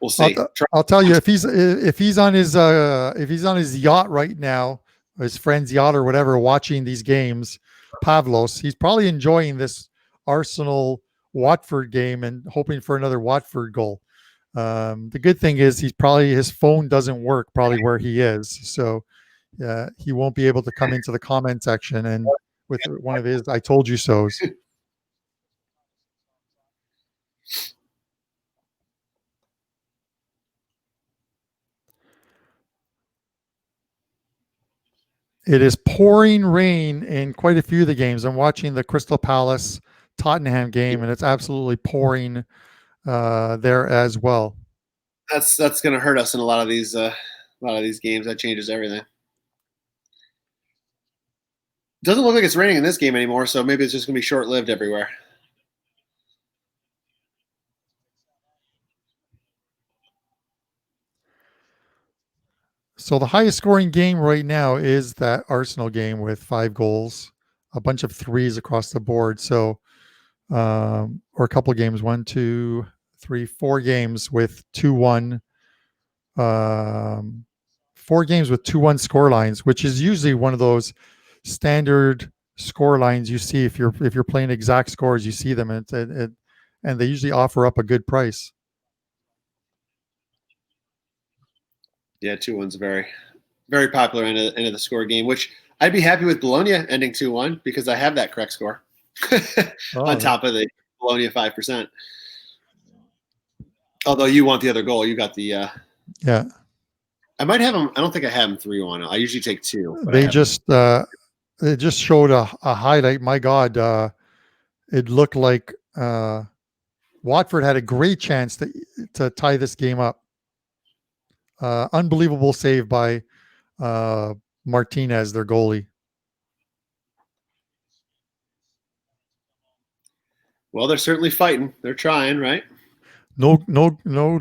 we'll see. I'll tell you, if he's on his yacht right now, his friend's yacht or whatever, watching these games, Pavlos, he's probably enjoying this Arsenal Watford game and hoping for another Watford goal. The good thing is his phone doesn't work probably where he is, so he won't be able to come into the comment section and with one of his "I told you so's." It is pouring rain in quite a few of the games. I'm watching the Crystal Palace Tottenham game, and it's absolutely pouring there as well. That's going to hurt us in a lot of these games. That changes everything. Doesn't look like it's raining in this game anymore, so maybe it's just going to be short-lived everywhere. So the highest scoring game right now is that Arsenal game with 5 goals, a bunch of threes across the board. So, or a couple of games, 1, 2, 3, 4 games with 2-1, 4 games with 2-1 score lines, which is usually one of those standard score lines you see if you're playing exact scores. You see them, and they usually offer up a good price. Yeah, 2-1's very, very popular end of the score game, which I'd be happy with Bologna ending 2-1 because I have that correct score on top of the Bologna 5%. Although you want the other goal, you got the yeah. I might have them. I don't think I have them 3-1. I usually take 2. They just showed a highlight. My God, it looked like Watford had a great chance to tie this game up. Unbelievable save by Martinez, their goalie. Well, they're certainly fighting. They're trying, right? No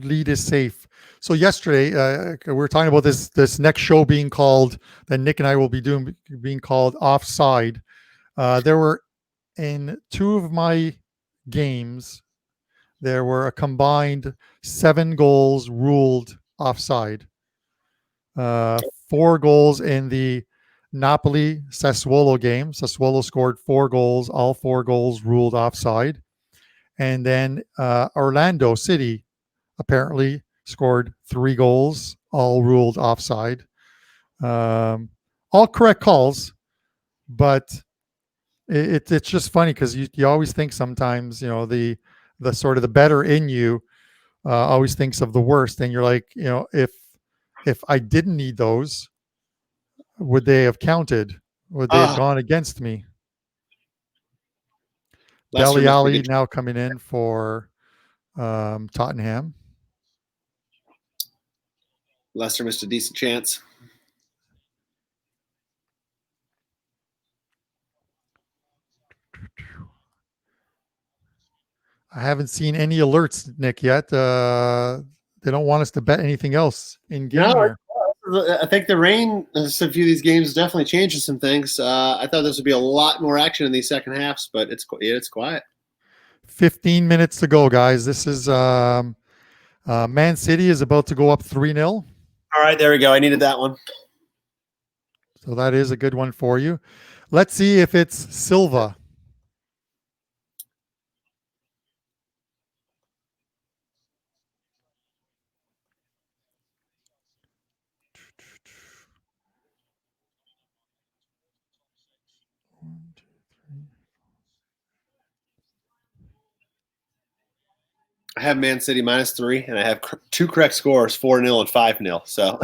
lead is safe. So yesterday, we were talking about this next show being called, that Nick and I will be doing, being called Offside. There were, in 2 of my games, there were a combined 7 goals ruled offside. 4 goals in the Napoli Sassuolo game. Sassuolo scored 4 goals, all 4 goals ruled offside. And then Orlando City apparently scored 3 goals, all ruled offside. All correct calls, but it's just funny because you always think sometimes, the sort of the better in you always thinks of the worst, and you're like, if I didn't need those, would they have counted? Would they have gone against me? Dele Alli now coming in for Tottenham. Leicester missed a decent chance. I haven't seen any alerts, Nick, yet. They don't want us to bet anything else in game here. I think the rain, a few of these games, definitely changes some things. I thought this would be a lot more action in these second halves, but it's quiet. 15 minutes to go, guys. This is Man City is about to go up 3-0. All right, there we go. I needed that one. So that is a good one for you. Let's see if it's Silva. I have Man City -3, and I have 2 correct scores, 4-0 and 5-0. So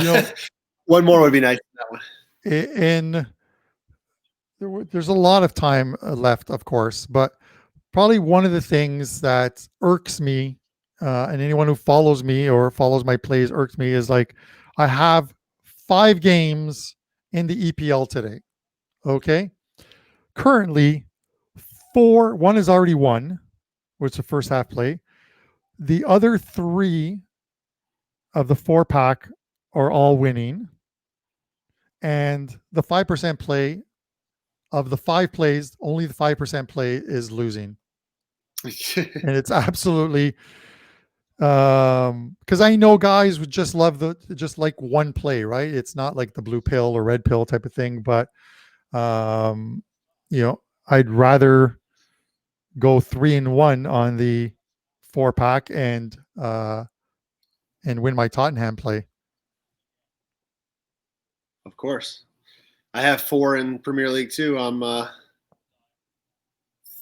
one more would be nice. That one. There's a lot of time left, of course, but probably one of the things that irks me, and anyone who follows me or follows my plays irks me, is like, I have 5 games in the EPL today. Okay. Currently, 1 is already won, which is the first half play. The other 3 of the 4-pack are all winning. And the 5% play, of the 5 plays, only the 5% play is losing. And it's absolutely, because I know guys would just like one play, right? It's not like the blue pill or red pill type of thing, but I'd rather go 3-1 on the 4-pack and win my Tottenham play. Of course. I have 4 in Premier League too. I'm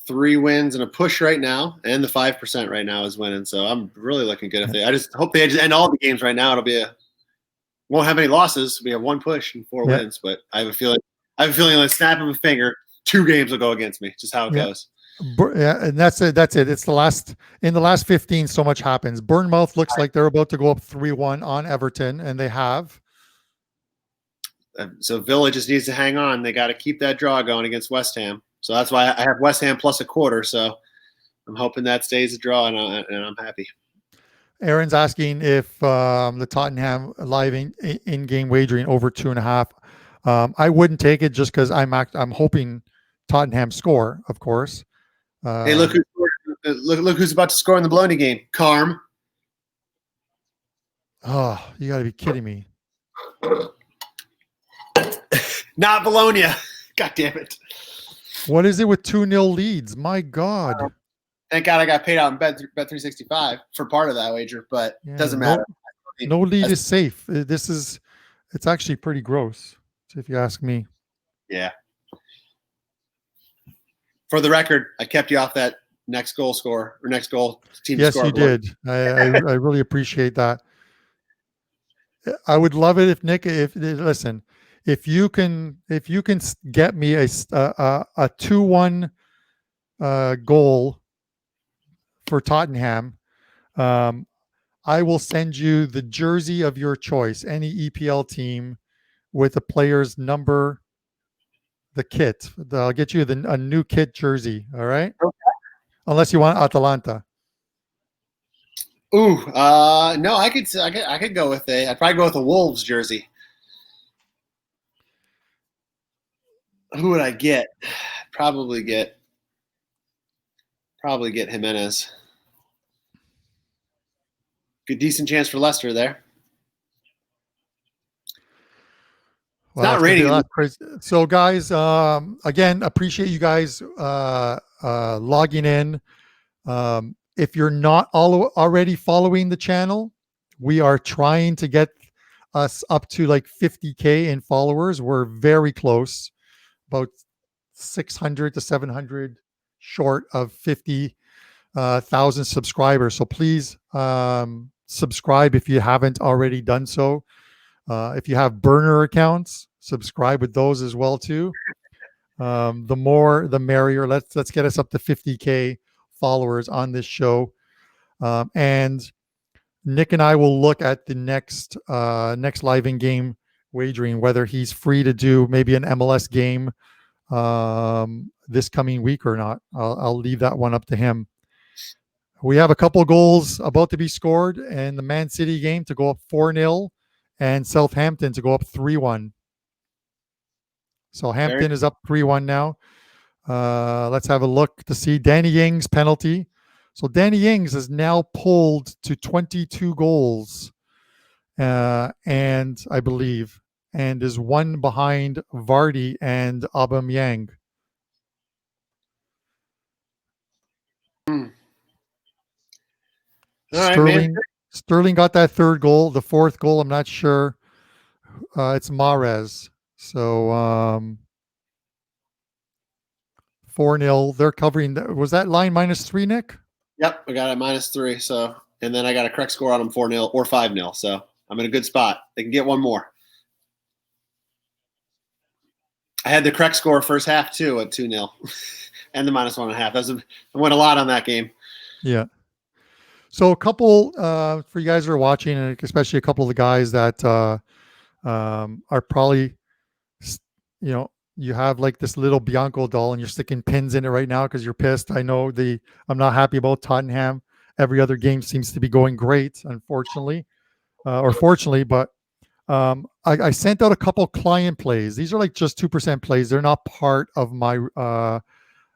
3 wins and a push right now, and the 5% right now is winning. So I'm really looking good. I just hope they end all the games right now. Won't have any losses. We have 1 push and 4 wins, but I have a feeling like snap of a finger, 2 games will go against me. Just how it goes. Yeah, and that's it. It's in the last 15, so much happens. Bournemouth looks like they're about to go up 3-1 on Everton, and they have. So Villa just needs to hang on. They got to keep that draw going against West Ham. So that's why I have West Ham plus a quarter. So I'm hoping that stays a draw, and I'm happy. Aaron's asking if the Tottenham live in-game wagering over 2.5. I wouldn't take it just because I'm hoping Tottenham score, of course. Hey, look who's about to score in the Bologna game. Carm. Oh, you got to be kidding me. Not Bologna. God damn it. What is it with 2-0 leads? My God. Thank God I got paid out in Bet365 for part of that wager, but it doesn't matter. No lead is safe. It's actually pretty gross, if you ask me. Yeah. For the record, I kept you off that next goal score or next goal team yes, score. Yes, you did. I really appreciate that. I would love it if Nick, listen, if you can get me a 2-1 goal for Tottenham, I will send you the jersey of your choice, any EPL team with the player's number, the kit. I'll get you a new kit jersey. All right. Okay. Unless you want Atalanta. Ooh, no, I could go with I'd probably go with a Wolves jersey. Who would I get? Probably get Jimenez. Good, decent chance for Leicester there. Well, not rating. So, guys, again, appreciate you guys logging in. If you're not already following the channel, we are trying to get us up to like 50K in followers. We're very close, about 600 to 700 short of 50,000 subscribers. So please subscribe if you haven't already done so. If you have burner accounts, subscribe with those as well too. The more, the merrier. Let's get us up to 50K followers on this show, and Nick and I will look at the next live in game wagering, whether he's free to do maybe an MLS game this coming week or not. I'll leave that one up to him. We have a couple goals about to be scored in the Man City game to go up 4-0, and Southampton to go up 3-1. So Hampton is up 3-1 now. Let's have a look to see Danny Ings penalty. So Danny Ings is now pulled to 22 goals, and I believe, and is one behind Vardy and Aubameyang. Sterling got that third goal. The fourth goal, I'm not sure. It's Mahrez. So 4-0. They're covering. Was that line -3, Nick? Yep, I got it -3. So, and then I got a correct score on them 4-0 or 5-0. So I'm in a good spot. They can get one more. I had the correct score first half too at 2-0, and the -1.5. I went a lot on that game. Yeah. So a couple for you guys who are watching, and especially a couple of the guys that are probably, you have like this little Bianco doll and you're sticking pins in it right now because you're pissed. I know I'm not happy about Tottenham. Every other game seems to be going great, unfortunately, or fortunately. But I sent out a couple client plays. These are like just 2% plays. They're not part of my.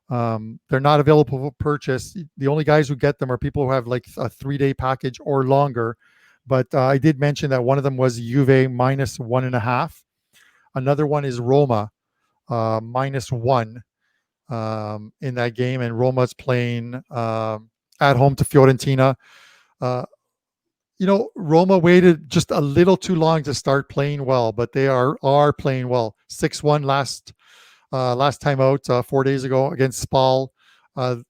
They're not available for purchase. The only guys who get them are people who have like a 3-day package or longer. But I did mention that one of them was Juve -1.5. Another one is Roma -1 in that game, and Roma's playing at home to Fiorentina. Roma waited just a little too long to start playing well, but they are playing well. 6-1 last time out 4 days ago against Spal. A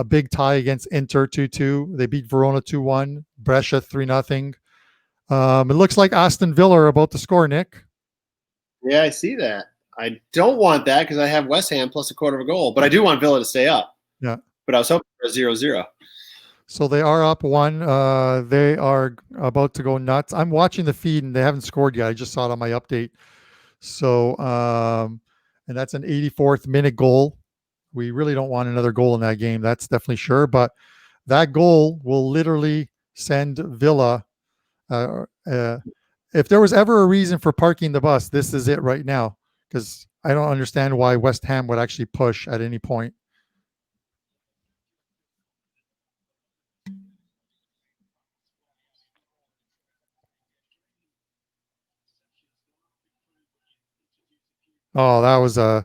big tie against Inter 2-2. They beat Verona 2-1. Brescia 3-0. It looks like Aston Villa are about to score, Nick. Yeah, I see that. I don't want that because I have West Ham plus a quarter of a goal, but I do want Villa to stay up. Yeah. But I was hoping for a 0-0. So they are up 1. They are about to go nuts. I'm watching the feed and they haven't scored yet. I just saw it on my update. So, and that's an 84th minute goal. We really don't want another goal in that game. That's definitely sure. But that goal will literally send Villa. If there was ever a reason for parking the bus, this is it right now, because I don't understand why West Ham would actually push at any point. Oh, that was a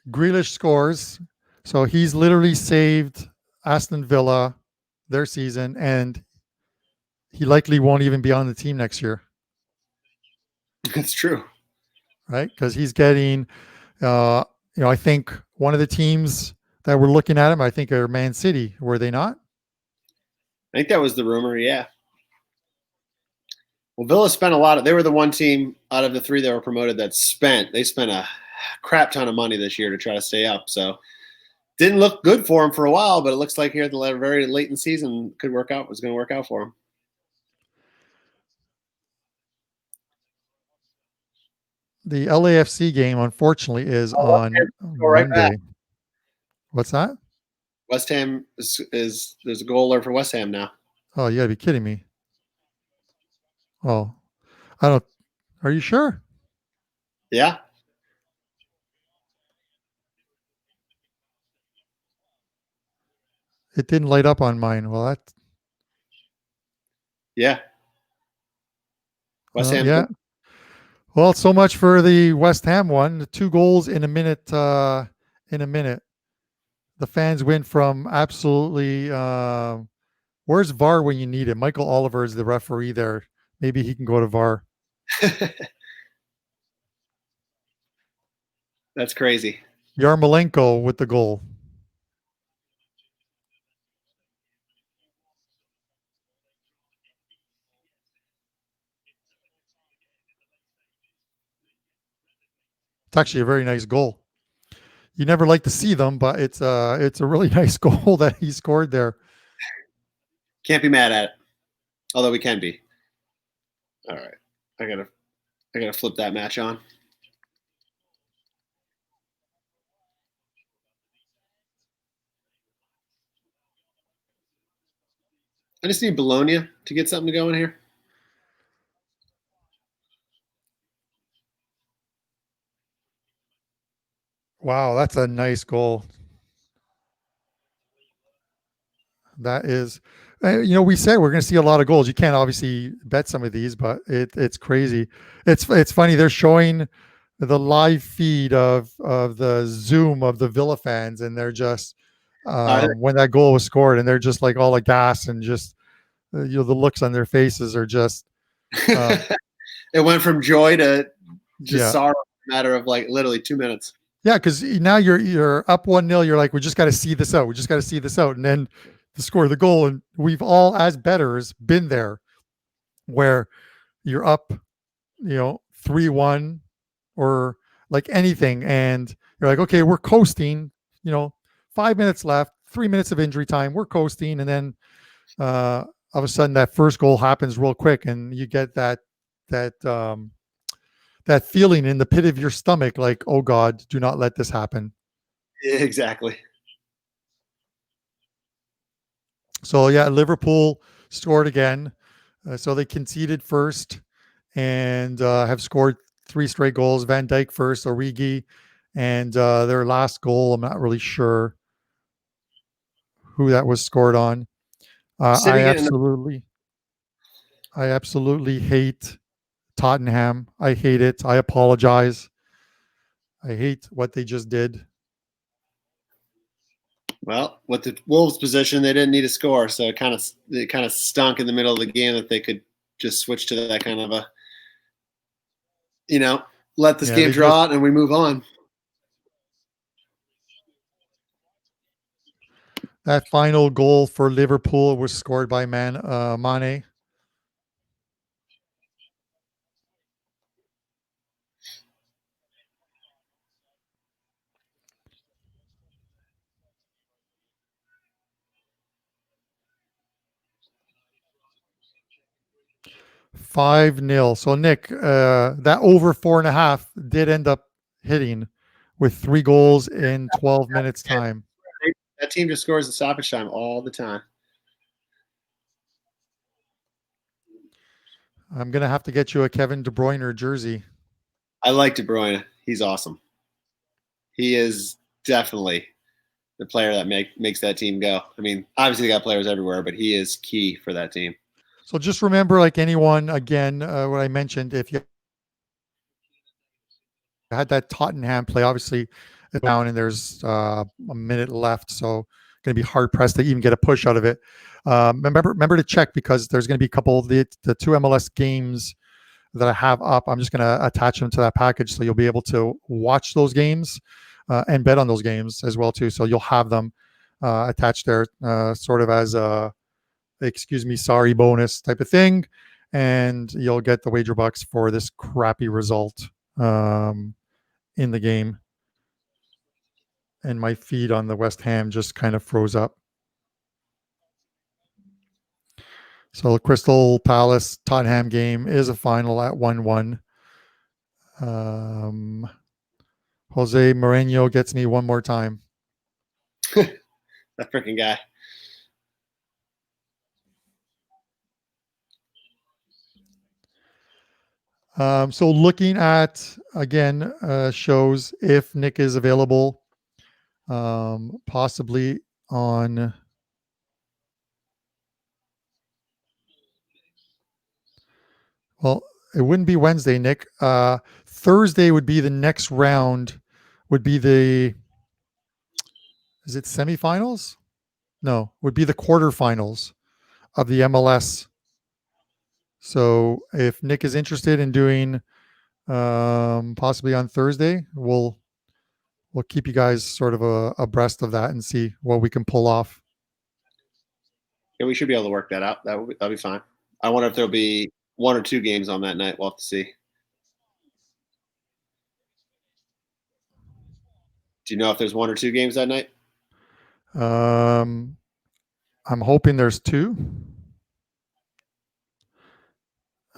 Grealish scores. So he's literally saved Aston Villa, their season, and he likely won't even be on the team next year. That's true. Right? Because he's getting, I think one of the teams that were looking at him, I think, are Man City. Were they not? I think that was the rumor, yeah. Well, Villa spent a lot. They were the one team out of the three that were promoted they spent a crap ton of money this year to try to stay up. So didn't look good for them for a while, but it looks like here at the very late in the season was going to work out for them. The LAFC game, unfortunately, is on Monday. What's that? West Ham is there's a goaler for West Ham now. Oh, you gotta be kidding me. Oh, I don't. Are you sure? Yeah. It didn't light up on mine. Well, that. Yeah. West Ham. Yeah. Well, so much for the West Ham one. 2 goals in a minute. The fans went from absolutely. Where's VAR when you need it? Michael Oliver is the referee there. Maybe he can go to VAR. That's crazy. Yarmolenko with the goal. It's actually a very nice goal. You never like to see them, but it's a really nice goal that he scored there. Can't be mad at it. Although we can be. All right. I gotta flip that match on. I just need Bologna to get something to go in here. Wow, that's a nice goal. That is, we said we're going to see a lot of goals. You can't obviously bet some of these, but it's crazy. It's funny. They're showing the live feed of the Zoom of the Villa fans, and they're just when that goal was scored, and they're just like all aghast, and just the looks on their faces are just. It went from joy to just sorrow in a matter of like literally 2 minutes. Yeah, because now you're up 1-0. You're like, we just got to see this out. We just got to see this out, and then to score the goal. And we've all, as bettors, been there, where you're up, 3-1 or like anything, and you're like, okay, we're coasting. 5 minutes left, 3 minutes of injury time. We're coasting, and then all of a sudden that first goal happens real quick, and you get that feeling in the pit of your stomach, like, oh God, do not let this happen. Yeah, exactly. So yeah, Liverpool scored again. So they conceded first and have scored 3 straight goals. Van Dijk first, Origi, and their last goal, I'm not really sure who that was scored on. I absolutely hate Tottenham. I hate it. I apologize. I hate what they just did. Well, with the Wolves' position, they didn't need a score, so it kind of stunk in the middle of the game that they could just switch to that kind of let this game draw out and we move on. That final goal for Liverpool was scored by Mane. $5-0. So Nick, that over 4.5 did end up hitting with 3 goals in 12 minutes time. That team just scores the stoppage time all the time. I'm gonna have to get you a Kevin De Bruyne jersey. I like De Bruyne. He's awesome. He is definitely the player that makes that team go. I mean, obviously they got players everywhere, but he is key for that team. So just remember, like anyone, again, what I mentioned, if you had that Tottenham play, obviously it's down and there's a minute left, so going to be hard pressed to even get a push out of it. Remember to check, because there's going to be a couple of the two MLS games that I have up. I'm just going to attach them to that package, so you'll be able to watch those games and bet on those games as well too. So you'll have them attached there, sort of as a excuse me, sorry bonus type of thing, and you'll get the wager bucks for this crappy result in the game. And my feed on the West Ham just kind of froze up. So the Crystal Palace Tottenham game is a final at 1-1. Jose Mourinho gets me one more time. That freaking guy. So looking at, again, shows if Nick is available, possibly on... Well, it wouldn't be Wednesday, Nick. Thursday would be the next round, would be the... Is it semifinals? No, would be the quarterfinals of the MLS. So if Nick is interested in doing possibly on Thursday, we'll keep you guys sort of abreast of that and see what we can pull off. Yeah, we should be able to work that out. That'll be fine. I wonder if there'll be one or two games on that night. We'll have to see. Do you know if there's one or two games that night? I'm hoping there's two.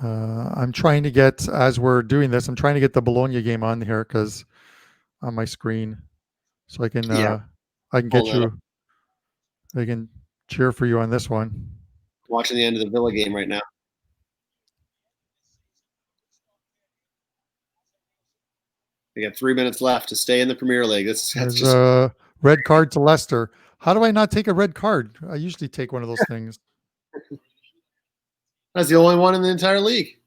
I'm trying to get, as we're doing this, I'm trying to get the Bologna game on here because on my screen, so I can I can get you. I can cheer for you on this one. Watching the end of the Villa game right now. We got 3 minutes left to stay in the Premier League. That's There's just a red card to Leicester. How do I not take a red card? I usually take one of those things. That's the only one in the entire league.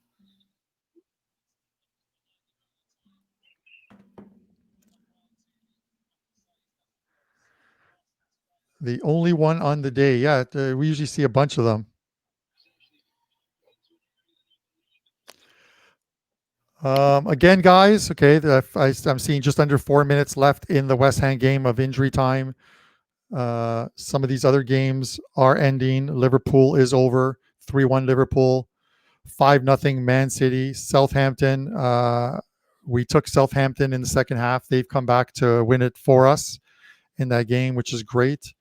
The only one on the day. Yeah, we usually see a bunch of them. Again, guys, okay, I'm seeing just under 4 minutes left in the West Ham game of injury time. Some of these other games are ending. Liverpool is over, 3-1 Liverpool, 5-0 Man City. Southampton, we took Southampton in the second half. They've come back to win it for us in that game, which is great.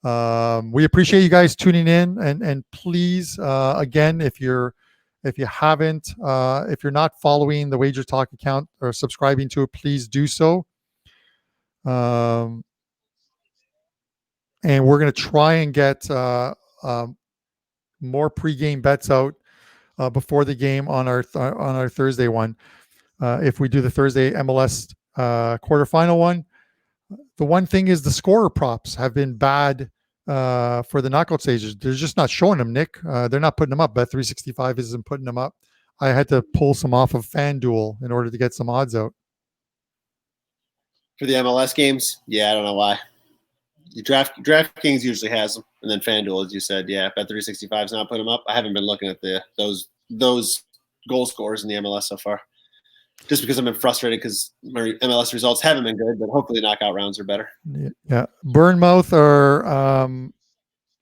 We appreciate you guys tuning in, and please, again, if you haven't, if you're not following the WagerTalk account or subscribing to it, please do so. And we're going to try and get more pregame bets out before the game on our Thursday one. If we do the Thursday MLS quarterfinal one, the one thing is the scorer props have been bad for the knockout stages. They're just not showing them, Nick. They're not putting them up. Bet365 isn't putting them up. I had to pull some off of FanDuel in order to get some odds out. For the MLS games? Yeah, I don't know why. DraftKings usually has them, and then FanDuel, as you said, yeah, Bet365 is not putting them up. I haven't been looking at those goal scorers in the MLS so far, just because I've been frustrated because my MLS results haven't been good, but hopefully knockout rounds are better. Yeah, Bournemouth are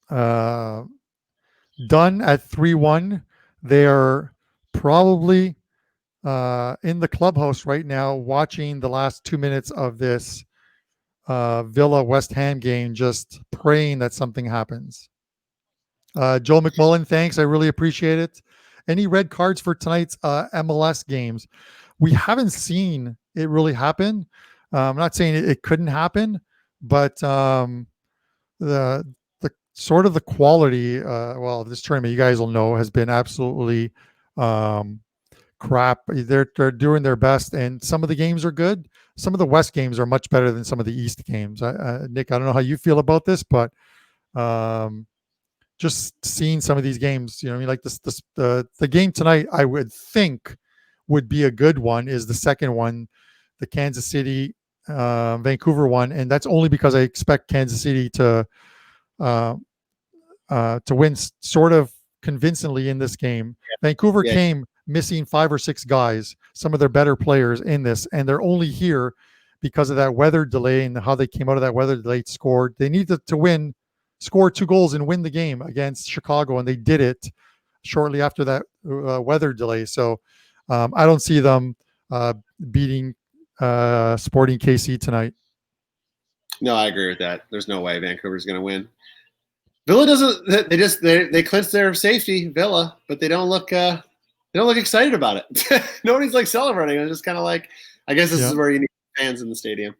done at 3-1. They are probably in the clubhouse right now watching the last 2 minutes of this Villa West Ham game, just praying that something happens. Joel McMullen, thanks. I really appreciate it. Any red cards for tonight's MLS games? We haven't seen it really happen. I'm not saying it couldn't happen, but the sort of the quality, well, this tournament, you guys will know, has been absolutely crap. They're doing their best, and some of the games are good. Some of the West games are much better than some of the East games. Nick, I don't know how you feel about this, but just seeing some of these games, I mean, like the game tonight, I would think would be a good one is the second one, the Kansas City Vancouver one, and that's only because I expect Kansas City to win sort of convincingly in this game. Vancouver came missing 5 or 6 guys, some of their better players in this, and they're only here because of that weather delay and how they came out of that weather delay, scored. They needed to win, score 2 goals and win the game against Chicago, and they did it shortly after that weather delay. So I don't see them beating Sporting KC tonight. No, I agree with that. There's no way Vancouver's going to win. Villa doesn't. They clinch their safety, Villa, but they don't look excited about it. Nobody's like celebrating. It's just kind of like, I guess this is where you need fans in the stadium.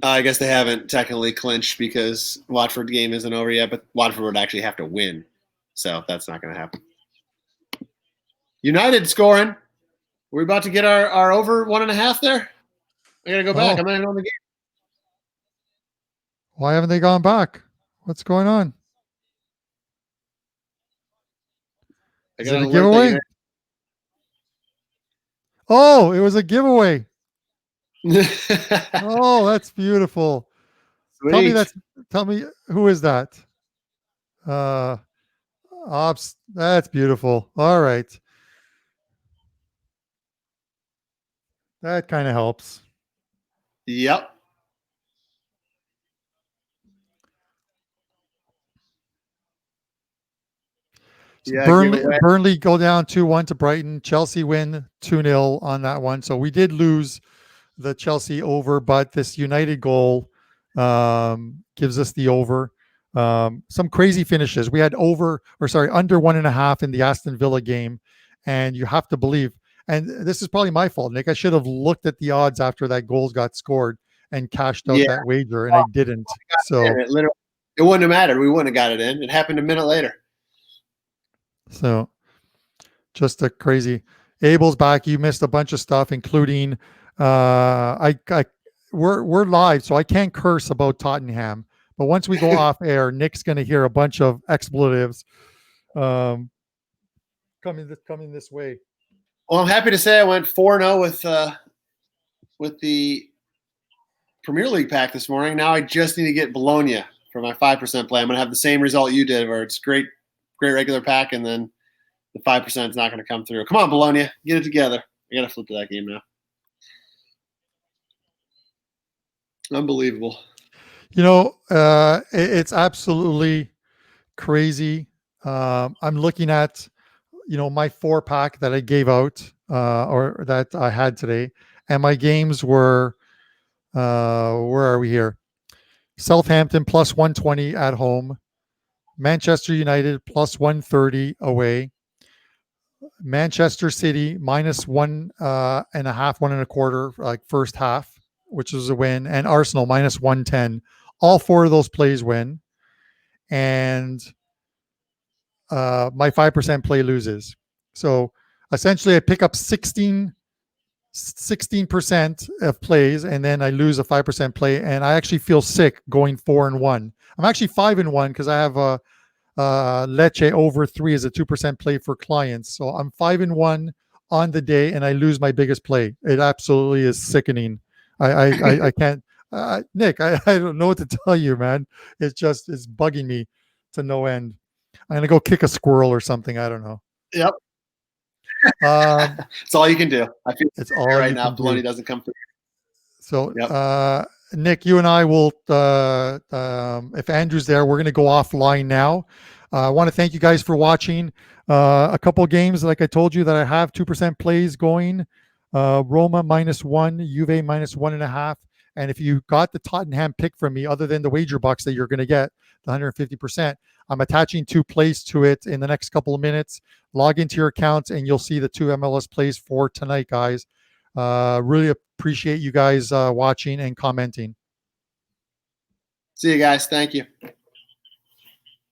I guess they haven't technically clinched because Watford game isn't over yet, but Watford would actually have to win, so that's not going to happen. United scoring. We're about to get our over 1.5 there. I got to go back. I'm not even on the game. Why haven't they gone back? What's going on? Is it a giveaway? Oh, it was a giveaway. Oh, that's beautiful. Sweet. Tell me who is that? Ops. That's beautiful. All right. That kind of helps. Yep. So Burnley go down 2-1 to Brighton. Chelsea win 2-0 on that one. So we did lose the Chelsea over, but this United goal gives us the over. Some crazy finishes. We had under 1.5 in the Aston Villa game, and you have to believe, and this is probably my fault, Nick, I should have looked at the odds after that goals got scored and cashed out that wager, and I didn't. So it wouldn't have mattered. We wouldn't have got it in. It happened a minute later. So just a crazy. Abel's back. You missed a bunch of stuff, including we're live, so I can't curse about Tottenham. But once we go off air, Nick's going to hear a bunch of expletives coming this way. Well, I'm happy to say I went 4-0 with the Premier League pack this morning. Now I just need to get Bologna for my 5% play. I'm going to have the same result you did, where it's great regular pack, and then the 5% is not going to come through. Come on, Bologna, get it together. I got to flip to that game now. Unbelievable. It's absolutely crazy. I'm looking at, my 4-pack that I gave out or that I had today, and my games were, where are we here? Southampton plus 120 at home, Manchester United plus 130 away, Manchester City minus 1.5, 1.25, like first half, which was a win, and Arsenal minus 110. All 4 of those plays win, and my 5% play loses. So essentially, I pick up 16% of plays, and then I lose a 5% play, and I actually feel sick going 4-1. I'm actually 5-1 because I have a Lecce over 3 as a 2% play for clients. So I'm 5-1 on the day, and I lose my biggest play. It absolutely is sickening. I can't, Nick. I don't know what to tell you, man. It's bugging me to no end. I'm gonna go kick a squirrel or something. I don't know. Yep. It's all you can do. I feel it's all right now. Bologna doesn't come through. So, Nick, you and I will, if Andrew's there, we're going to go offline now. I want to thank you guys for watching. A couple of games, like I told you, that I have 2% plays going. Roma -1, Juve -1.5. And if you got the Tottenham pick from me, other than the wager box that you're going to get, the 150%, I'm attaching 2 plays to it in the next couple of minutes. Log into your accounts, and you'll see the 2 MLS plays for tonight, guys. Really appreciate you guys watching and commenting. See you guys. Thank you.